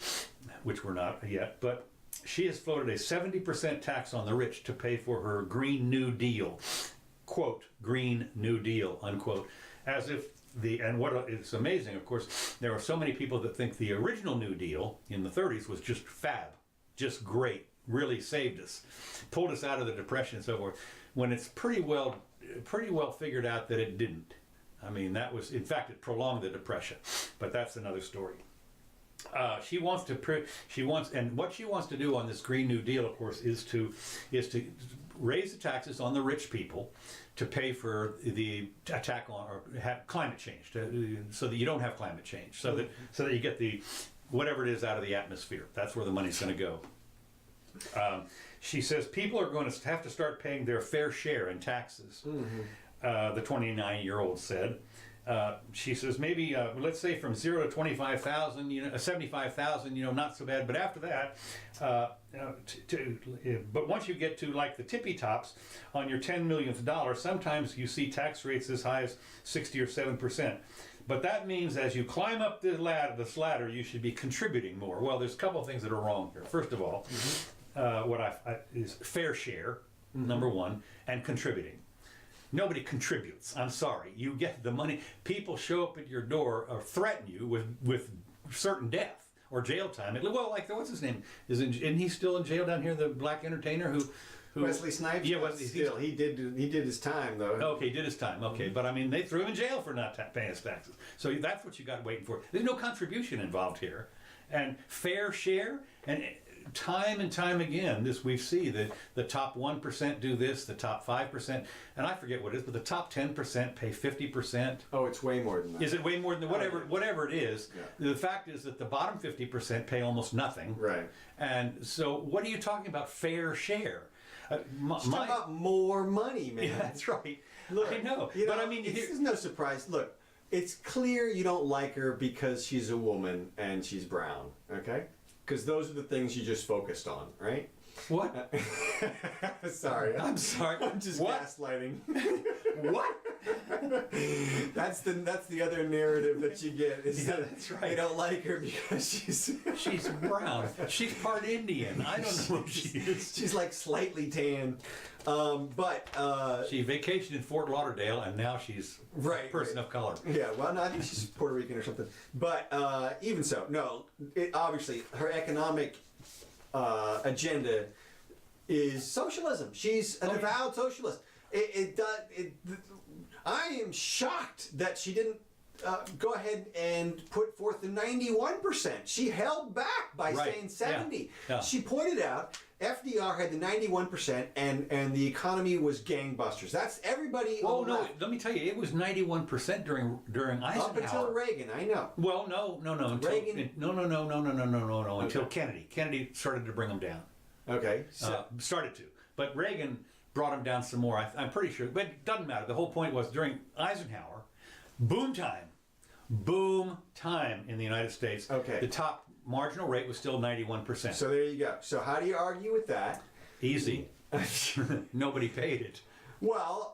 which we're not yet, but she has floated a 70% tax on the rich to pay for her Green New Deal. Quote, Green New Deal, unquote. As if it's amazing, of course, there are so many people that think the original New Deal in the 30s was just fab, just great, really saved us, pulled us out of the Depression and so forth, when it's pretty well figured out that it didn't. I mean, in fact, it prolonged the Depression, but that's another story. And what she wants to do on this Green New Deal, of course, is to raise the taxes on the rich people to pay for the attack on or climate change, so that you don't have climate change, so that you get the whatever it is out of the atmosphere. That's where the money's going to go. She says people are going to have to start paying their fair share in taxes. Mm-hmm. The 29-year-old said. She says maybe let's say from 0 to 25,000, 75,000, not so bad. But after that, but once you get to like the tippy tops on your $10 millionth dollar, sometimes you see tax rates as high as 60 or 7%. But that means as you climb up this ladder, you should be contributing more. Well, there's a couple of things that are wrong here. First of all, is fair share, number one, and contributing. Nobody contributes. I'm sorry. You get the money. People show up at your door or threaten you with certain death or jail time. Well, like what's his name? Isn't he still in jail down here? The black entertainer who Wesley Snipes. Yeah, Wesley. Still, he did his time though. Okay, he did his time. Okay, but I mean, they threw him in jail for not paying his taxes. So that's what you got waiting for. There's no contribution involved here, and fair share. And time and time again, we see that the top 1% do this, the top 5%, and I forget what it is, but the top 10% pay 50%. Oh, it's way more than that. Is it way more than whatever it is? Yeah. The fact is that the bottom 50% pay almost nothing. Right. And so, what are you talking about? Fair share? Talking about more money, man. Yeah, that's right. Look, I know, you but I mean, this is no surprise. Look, it's clear you don't like her because she's a woman and she's brown. Okay, because those are the things you just focused on, right? What? Sorry, I'm sorry. I'm just What? gaslighting. What? That's the other narrative that you get. Is Yeah, that that's right. You don't like her because She's brown. She's part Indian. I don't know what she is. she's like slightly tan, but She vacationed in Fort Lauderdale, and now she's a Right, person right. of color. yeah. Well, no, I think she's Puerto Rican or something. But even so, no. Obviously, her economic agenda is socialism. She's an avowed socialist. I am shocked that she didn't go ahead and put forth the 91%. She held back by Right. saying 70. Yeah. She pointed out FDR had the 91% and the economy was gangbusters. That's everybody. Oh on the no! left. Let me tell you, it was 91% during Eisenhower. Up until Reagan, I know. Well, no. Until, Reagan- no. Until Okay. Kennedy. Kennedy started to bring them down. Okay. So, Started to, but Reagan brought them down some more. I'm pretty sure, but it doesn't matter. The whole point was during Eisenhower, boom time in the United States. Okay. The top marginal rate was still 91%. so there you go. So how do you argue with that? Easy. Nobody paid it. Well,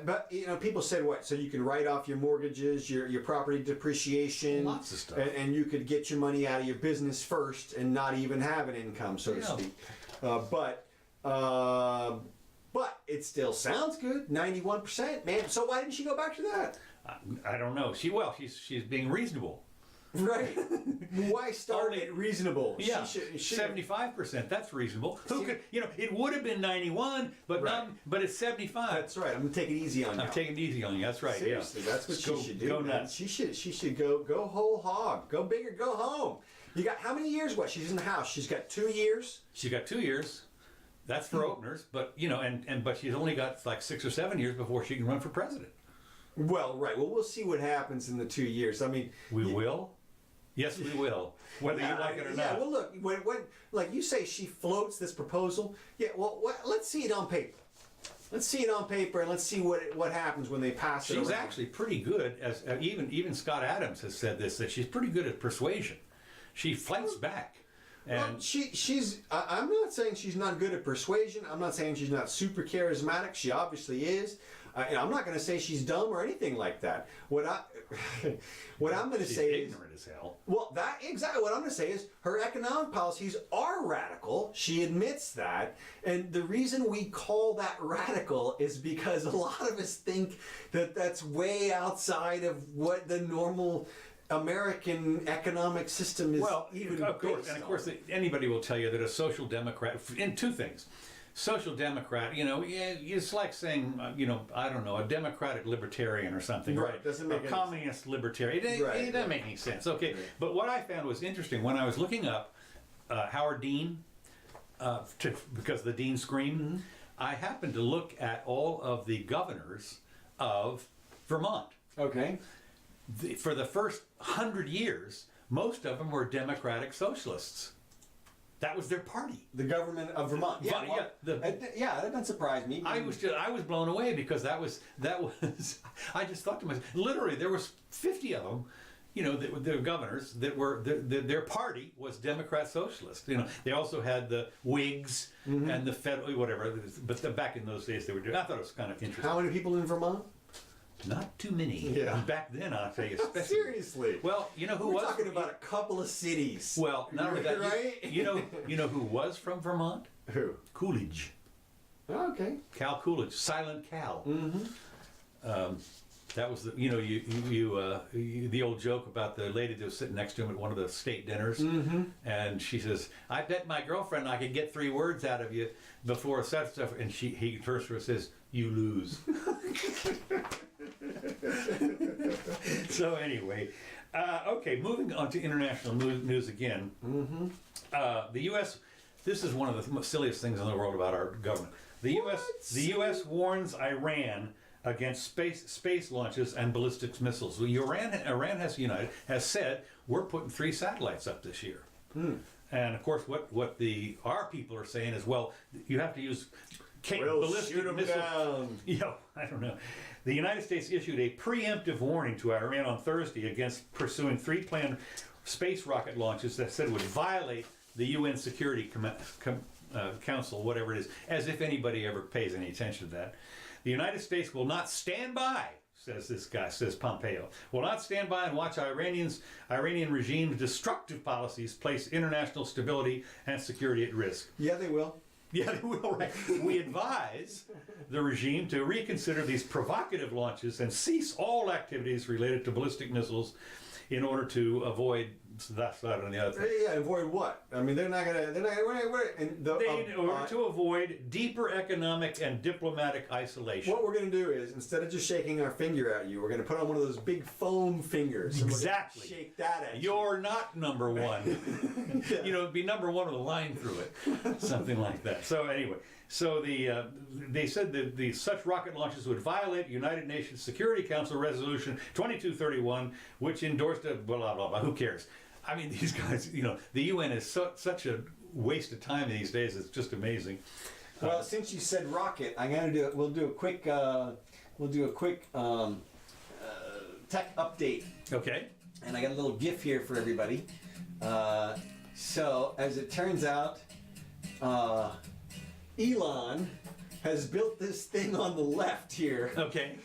but people said what? So you can write off your mortgages, your property depreciation, Lots of stuff. and you could get your money out of your business first and not even have an income, so to Yeah. speak. But it still sounds good, 91%, man. So why didn't she go back to that? I don't know. She's being reasonable. Right? Why start Only- at reasonable? Yeah, She 75%. That's reasonable. Who See- could? It would have been 91, but Right. but it's 75. That's right. I'm gonna take it easy on you. I'm taking it easy on you. That's right. Seriously, yeah. that's what Go- she should do. Go man. nuts. She should go whole hog. Go big or go home. You got how many years? What? She's in the House. She's got 2 years. She got 2 years. That's for openers, but but she's only got like 6 or 7 years before she can run for president. Well, right. Well, we'll see what happens in the 2 years. I mean, We will. Yes, we will. Whether you like it or yeah. not. Well, look. When like you say, she floats this proposal. Yeah. Well, let's see it on paper. Let's see it on paper, and let's see what happens when they pass it She's around. actually pretty good, as even Scott Adams has said this, that she's pretty good at persuasion. She fights back. And Well, she's. I'm not saying she's not good at persuasion. I'm not saying she's not super charismatic. She obviously is. And I'm not going to say she's dumb or anything like that. What I'm going to she's say is, ignorant as hell. well, that exactly what I'm going to say is her economic policies are radical. She admits that, and the reason we call that radical is because a lot of us think that that's way outside of what the normal American economic system is. Well, even of course, based and of on. course, anybody will tell you that a social democrat, in two things. Social democrat, it's like saying, I don't know, a democratic libertarian or something, Right, doesn't make a any communist libertarian. It Right, doesn't make any sense. Okay, but what I found was interesting when I was looking up Howard Dean, because the Dean scream, I happened to look at all of the governors of Vermont. Okay. For the first 100 years, most of them were democratic socialists. That was their party. The government of Vermont. Yeah, that doesn't surprise me. I was blown away because that was I just thought to myself, literally there was 50 of them, the governors that were their party was Democrat Socialist. They also had the Whigs and the federal whatever, but back in those days they were doing. I thought it was kind of interesting. How many people in Vermont? Not too many. Yeah. Back then, I'll tell you, especially. Seriously. Well, you know who We're was talking about a couple of cities. Well, not only that, right? you know who was from Vermont? Who? Coolidge. Oh, okay. Cal Coolidge, Silent Cal. Mm-hmm. That was the old joke about the lady that was sitting next to him at one of the state dinners, and she says, "I bet my girlfriend I could get 3 words out of you before such stuff," and he first says, "You lose." So anyway, okay, moving on to international news again. The U.S. This is one of the silliest things in the world about our government. The U.S. warns Iran against space launches and ballistic missiles. Well, Iran has said we're putting 3 satellites up this year. And of course, what our people are saying is, well, you have to use ballistic missiles. I don't know. The United States issued a preemptive warning to Iran on Thursday against pursuing 3 planned space rocket launches that said would violate the UN Security Council, whatever it is, as if anybody ever pays any attention to that. The United States will not stand by, says Pompeo, will not stand by and watch Iranian regime's destructive policies place international stability and security at risk. Yeah, they will. Yeah, they will, right. We advise the regime to reconsider these provocative launches and cease all activities related to ballistic missiles in order to avoid that and the other thing. Yeah, avoid what? I mean, in order to avoid deeper economic and diplomatic isolation. What we're going to do is, instead of just shaking our finger at you, we're going to put on one of those big foam fingers. Exactly. And shake that at you. You're not number one. It'd be number one with a line through it. Something like that. So anyway, they said that such rocket launches would violate United Nations Security Council Resolution 2231, which endorsed a blah, blah, blah. Who cares? I mean, these guys, the UN is such a waste of time these days. It's just amazing. Well, since you said rocket, we'll do a quick tech update. Okay. And I got a little GIF here for everybody. So, as it turns out, Elon has built this thing on the left here. Okay.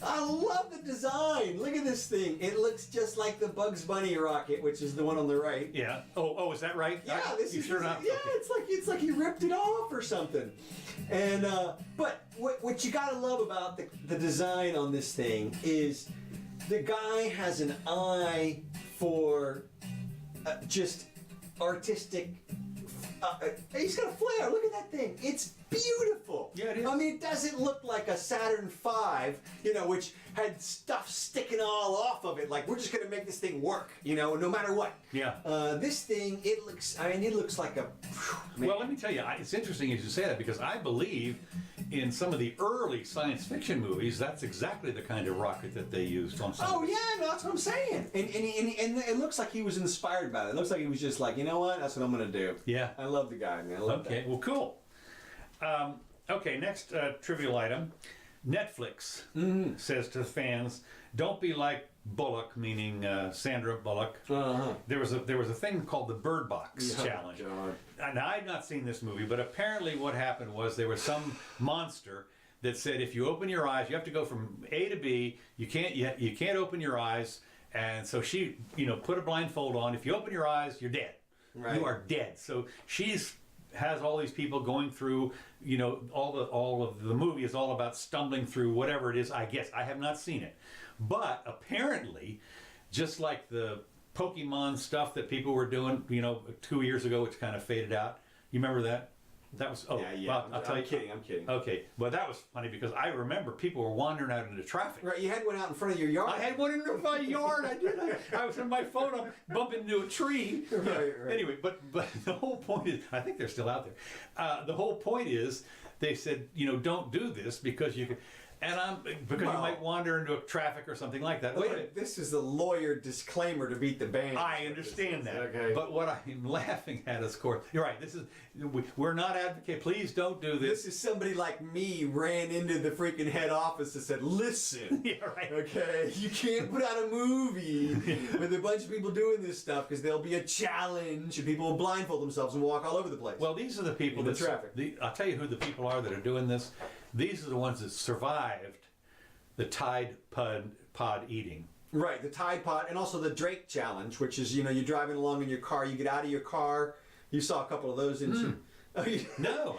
I love the design. Look at this thing. It looks just like the Bugs Bunny rocket, which is the one on the right. Yeah. Oh, is that right? Yeah, this is sure not? Yeah, okay. it's like he ripped it off or something. And but what you gotta love about the design on this thing is the guy has an eye for just artistic. He's got a flair. Look at that thing. It's beautiful. Yeah, it is. I mean, it doesn't look like a Saturn V, which had stuff sticking all off of it. Like, we're just going to make this thing work, no matter what. Yeah. This thing, it looks like a... Well, let me tell you, it's interesting as you say that, because I believe in some of the early science fiction movies, that's exactly the kind of rocket that they used on some. Oh, yeah, no, that's what I'm saying. And it looks like he was inspired by it. It looks like he was just like, you know what, that's what I'm going to do. Yeah. I love the guy, man. I love that. Okay, well, cool. Okay, next trivial item. Netflix says to fans, don't be like Bullock, meaning Sandra Bullock. Uh-huh. There was a thing called the Bird Box Challenge. God. And I've not seen this movie, but apparently what happened was there was some monster that said if you open your eyes, you have to go from A to B. You can't open your eyes, and so she put a blindfold on. If you open your eyes, you're dead. Right. You are dead. So has all these people going through, all of the movie is all about stumbling through whatever it is, I guess. I have not seen it. But apparently, just like the Pokemon stuff that people were doing, 2 years ago, which kind of faded out. You remember that? That was, yeah. Well, I'll tell you. I'm kidding. Okay, well, that was funny because I remember people were wandering out into traffic. Right, you had one out in front of your yard. I had one in my yard. I did. I was on my phone. I'm bumping into a tree. Right. Anyway, but the whole point is, I think they're still out there. The whole point is, they said, don't do this because you can. You might wander into traffic or something like that. Wait a minute. This is the lawyer disclaimer to beat the band. I understand that. Okay. But what I'm laughing at is, of course, you're right. We're not advocating. Please don't do this. This is somebody like me ran into the freaking head office and said, listen, Yeah, right. okay, you can't put out a movie with a bunch of people doing this stuff because there'll be a challenge and people will blindfold themselves and walk all over the place. Well, these are the people in the traffic. I'll tell you who the people are that are doing this. These are the ones that survived the Tide Pod eating. Right, the Tide Pod, and also the Drake Challenge, which is, you're driving along in your car, you get out of your car. You saw a couple of those, didn't you? Oh, No,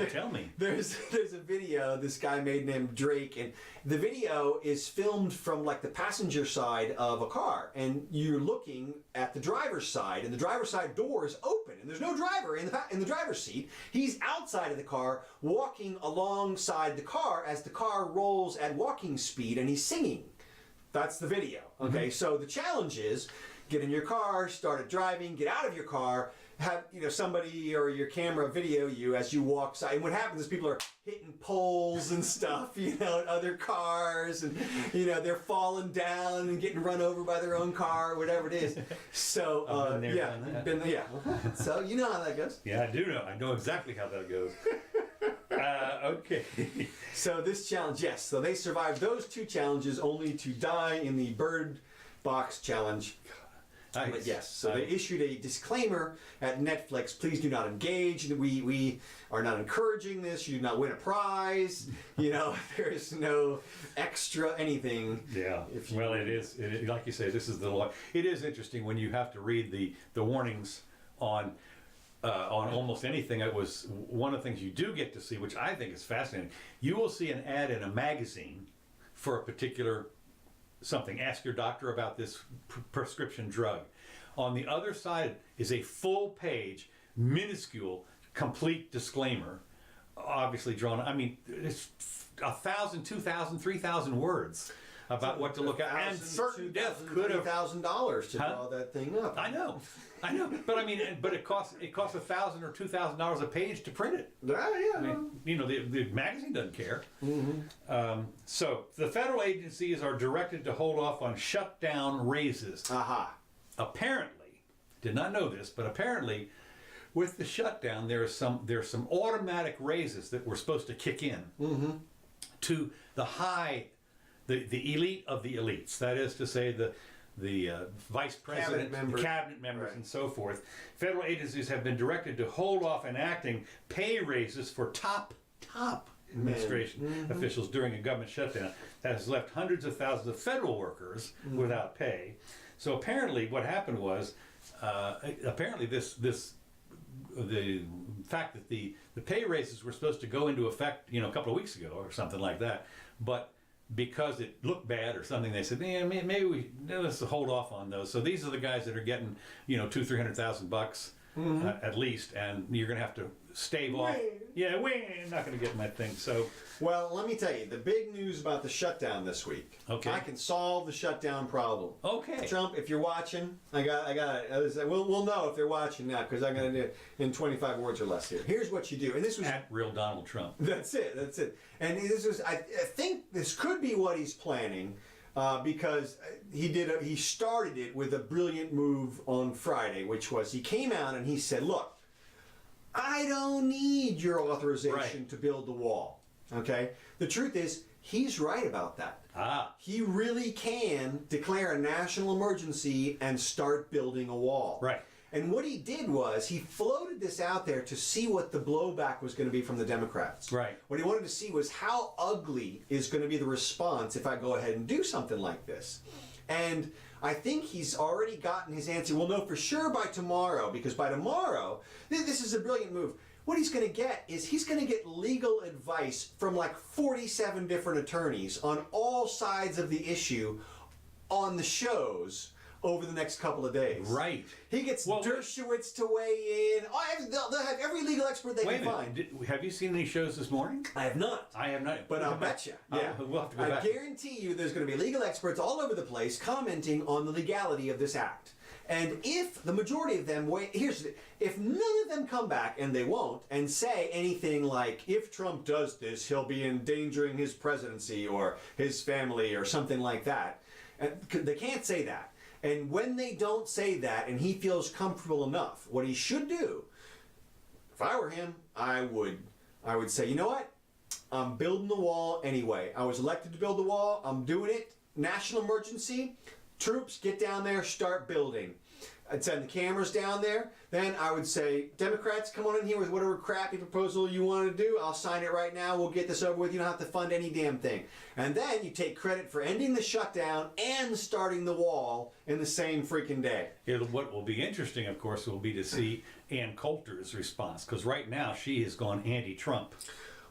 tell me. There's a video this guy made named Drake, and the video is filmed from like the passenger side of a car, and you're looking at the driver's side, and the driver's side door is open, and there's no driver in the driver's seat. He's outside of the car, walking alongside the car as the car rolls at walking speed, and he's singing. That's the video. Okay, so the challenge is get in your car, start it driving, get out of your car, have somebody or your camera video you as you walk side. And what happens is people are hitting poles and stuff, and other cars, and they're falling down and getting run over by their own car, or whatever it is. So So you know how that goes. Yeah, I do know. I know exactly how that goes. Okay. So this challenge, yes. So they survived those 2 challenges, only to die in the bird box challenge. Nice. But yes, so they issued a disclaimer at Netflix. Please do not engage. We are not encouraging this. You do not win a prize. There is no extra anything. Yeah. Well, it is like you say. This is the law. It is interesting when you have to read the warnings on almost anything. It was one of the things you do get to see, which I think is fascinating. You will see an ad in a magazine for a particular something. Ask your doctor about this prescription drug. On the other side is a full page, minuscule, complete disclaimer, obviously drawn. I mean, it's 1,000, 2,000, 3,000 words about what to look at, and certain death could have $3,000 to draw that thing up. I know, but I mean, but it costs $1,000 or $2,000 a page to print it. Yeah. I mean, the magazine doesn't care. Mm-hmm. So the federal agencies are directed to hold off on shutdown raises. Aha. Apparently, did not know this, but apparently, with the shutdown, there's some automatic raises that were supposed to kick in to the elite of the elites. That is to say, the vice president, cabinet members, right, and so forth. Federal agencies have been directed to hold off enacting pay raises for top administration officials during a government shutdown that has left hundreds of thousands of federal workers without pay. So apparently, what happened was, the fact that the pay raises were supposed to go into effect, a couple of weeks ago or something like that, but because it looked bad or something, they said, maybe let's hold off on those. So these are the guys that are getting, $200,000-300,000 at least, and you're going to have to stave off. Yeah, not going to get my thing. So, well, let me tell you, the big news about the shutdown this week. Okay. I can solve the shutdown problem. Okay. Trump, if you're watching, I got it. We'll know if they're watching now, because I'm going to do it in 25 words or less here. Here's what you do, and this was at real Donald Trump. That's it. And this was, I think this could be what he's planning, because he started it with a brilliant move on Friday, which was he came out and he said, look, I don't need your authorization to build the wall. Okay? The truth is, he's right about that. He really can declare a national emergency and start building a wall. Right. And what he did was he floated this out there to see what the blowback was going to be from the Democrats. Right. What he wanted to see was how ugly is going to be the response if I go ahead and do something like this. And I think he's already gotten his answer. We'll know for sure by tomorrow, because by tomorrow, this is a brilliant move. What he's going to get is he's going to get legal advice from like 47 different attorneys on all sides of the issue on the shows over the next couple of days. Right. He gets Dershowitz to weigh in. They'll have every legal expert they can find. Have you seen any shows this morning? I have not. I have not. But I'll bet you. Yeah. We'll have to go back. I guarantee you there's going to be legal experts all over the place commenting on the legality of this act. And if the majority of them if none of them come back, and they won't, and say anything like, if Trump does this, he'll be endangering his presidency or his family or something like that. And they can't say that. And when they don't say that, and he feels comfortable enough, what he should do, if I were him, I would say, you know what? I'm building the wall anyway. I was elected to build the wall. I'm doing it. National emergency. Troops, get down there, start building. I'd send the cameras down there. Then I would say, Democrats, come on in here with whatever crappy proposal you want to do. I'll sign it right now. We'll get this over with. You don't have to fund any damn thing. And then you take credit for ending the shutdown and starting the wall in the same freaking day. What will be interesting, of course, will be to see Ann Coulter's response, because right now she has gone anti-Trump.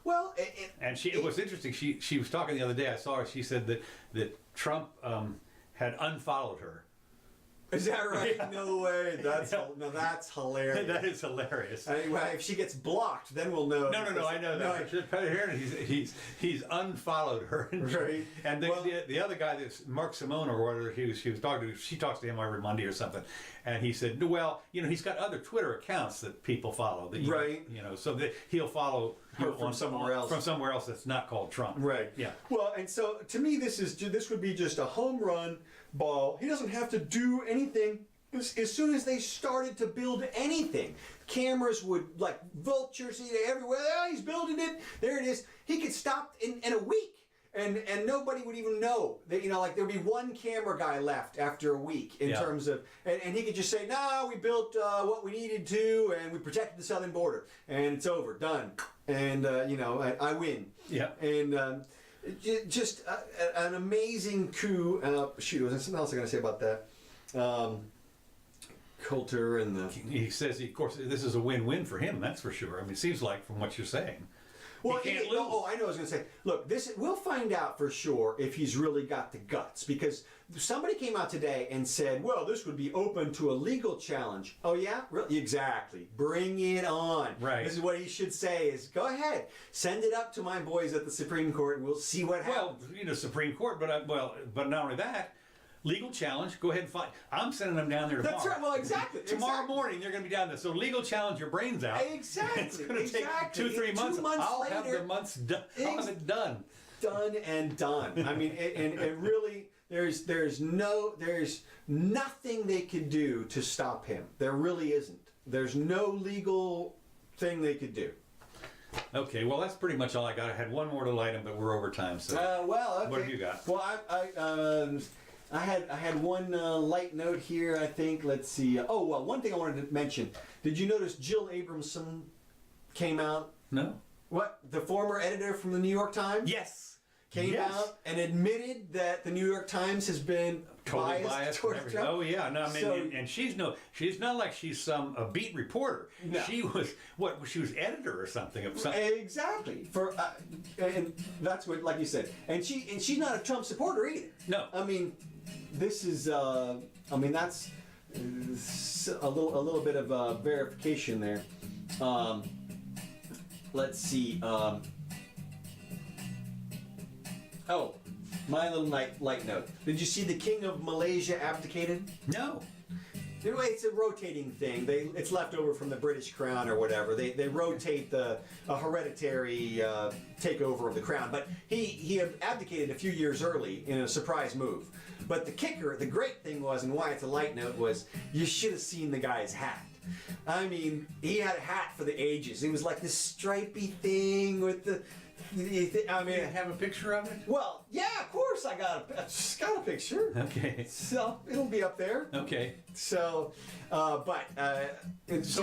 Well, it was interesting. She was talking the other day. I saw her. She said that Trump had unfollowed her Is that right? No way. That's hilarious. That is hilarious. Well, if she gets blocked, then we'll know. No, I know that. He's unfollowed her, Right. And the other guy, that's Mark Simone or whatever, she was talking to. She talks to him every Monday or something, and he said, well, he's got other Twitter accounts that people follow. That Right. So that he'll follow her from somewhere else. From somewhere else that's not called Trump. Right. Yeah. Well, and so to me, this would be just a home run ball. He doesn't have to do anything. As soon as they started to build anything, cameras would like vultures everywhere. Oh, he's building it. There it is. He could stop in a week. And nobody would even know that, like there'd be one camera guy left after a week in terms of, and he could just say, no, we built what we needed to, and we protected the southern border, and it's over, done, and I win. Yeah. And just an amazing coup. Shoot, was there something else I got to say about that? Coulter and the. He says, of course, this is a win-win for him. That's for sure. I mean, it seems like from what you're saying. Well, he can't lose. I know. I was going to say, look, we'll find out for sure if he's really got the guts, because somebody came out today and said, well, this would be open to a legal challenge. Oh yeah, really? Exactly. Bring it on. Right. This is what he should say: is go ahead, send it up to my boys at the Supreme Court, and we'll see what happens. Well, Supreme Court, but not only that. Legal challenge, go ahead and fight. I'm sending them down there tomorrow. That's right, well, exactly. Tomorrow morning, they're going to be down there. So legal challenge, your brains out. Exactly. It's going to take 2-3 months. 2 months I'll later, have the months done. I'll have it done. Done and done. I mean, and really, there's nothing they could do to stop him. There really isn't. There's no legal thing they could do. Okay, well, that's pretty much all I got. I had one more little item, but we're over time. So, okay. What have you got? Well, I had one light note here, I think. Let's see. One thing I wanted to mention. Did you notice Jill Abramson came out? No. What? The former editor from the New York Times? Yes. Came out and admitted that the New York Times has been totally biased towards Trump. Oh yeah, no, I mean, and she's not like she's a beat reporter. No. She was she was editor or something of something. Exactly. And that's what, like you said, and she's not a Trump supporter either. No. I mean, this is that's a little bit of verification there. Let's see. My little light note. Did you see the King of Malaysia abdicated? No. Anyway, it's a rotating thing. It's left over from the British crown or whatever. They rotate a hereditary takeover of the crown. But he abdicated a few years early in a surprise move. But the great thing was, and why it's a light note, was you should have seen the guy's hat. I mean, he had a hat for the ages. It was like this stripy thing with the. I mean, have a picture of it? Well, yeah, of course I got a picture. Okay. So it'll be up there. Okay. So, so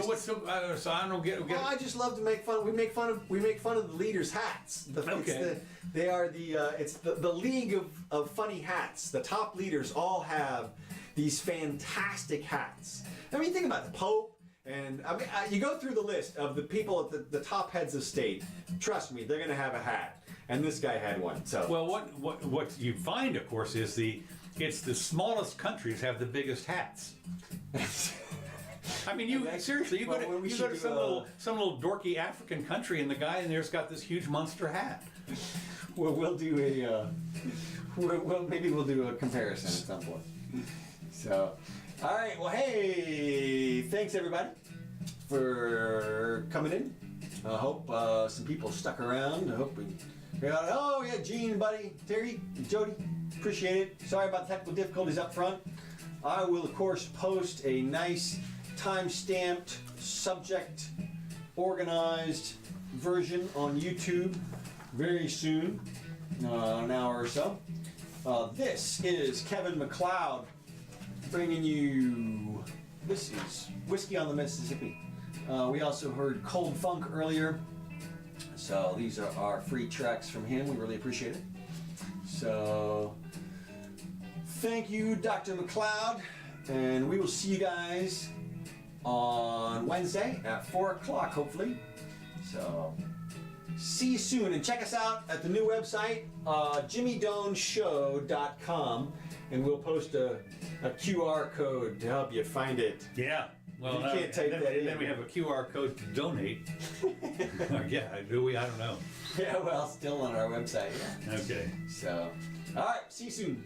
what's so I don't get. Well, I just love to make fun. We make fun of the leaders' hats. They are the league of funny hats. The top leaders all have these fantastic hats. I mean, think about the Pope. And I mean, you go through the list of the people at the top heads of state. Trust me, they're going to have a hat, and this guy had one. So well, what you find, of course, is it's the smallest countries have the biggest hats. I mean, seriously, you go to some little dorky African country, and the guy in there's got this huge monster hat. Well, we'll do maybe we'll do a comparison at some point. So. All right, well, hey, thanks everybody for coming in. I hope some people stuck around. I hope we got, oh yeah, Gene, buddy, Terry, Jody, appreciate it. Sorry about the technical difficulties up front. I will, of course, post a nice time-stamped, subject, organized version on YouTube very soon, an hour or so. This is Kevin MacLeod. Bringing you, this is Whiskey on the Mississippi. We also heard Cold Funk earlier. So these are our free tracks from him. We really appreciate it. So thank you, Dr. MacLeod. And we will see you guys on Wednesday at 4 o'clock, hopefully. So See you soon, and check us out at the new website, jimmydonshow.com, and we'll post a QR code to help you find it. Yeah. Well, You can't type and that then, in. then we have a QR code to donate. Yeah, do we? I don't know. Yeah, well, still on our website, yeah. Okay. So, all right, see you soon.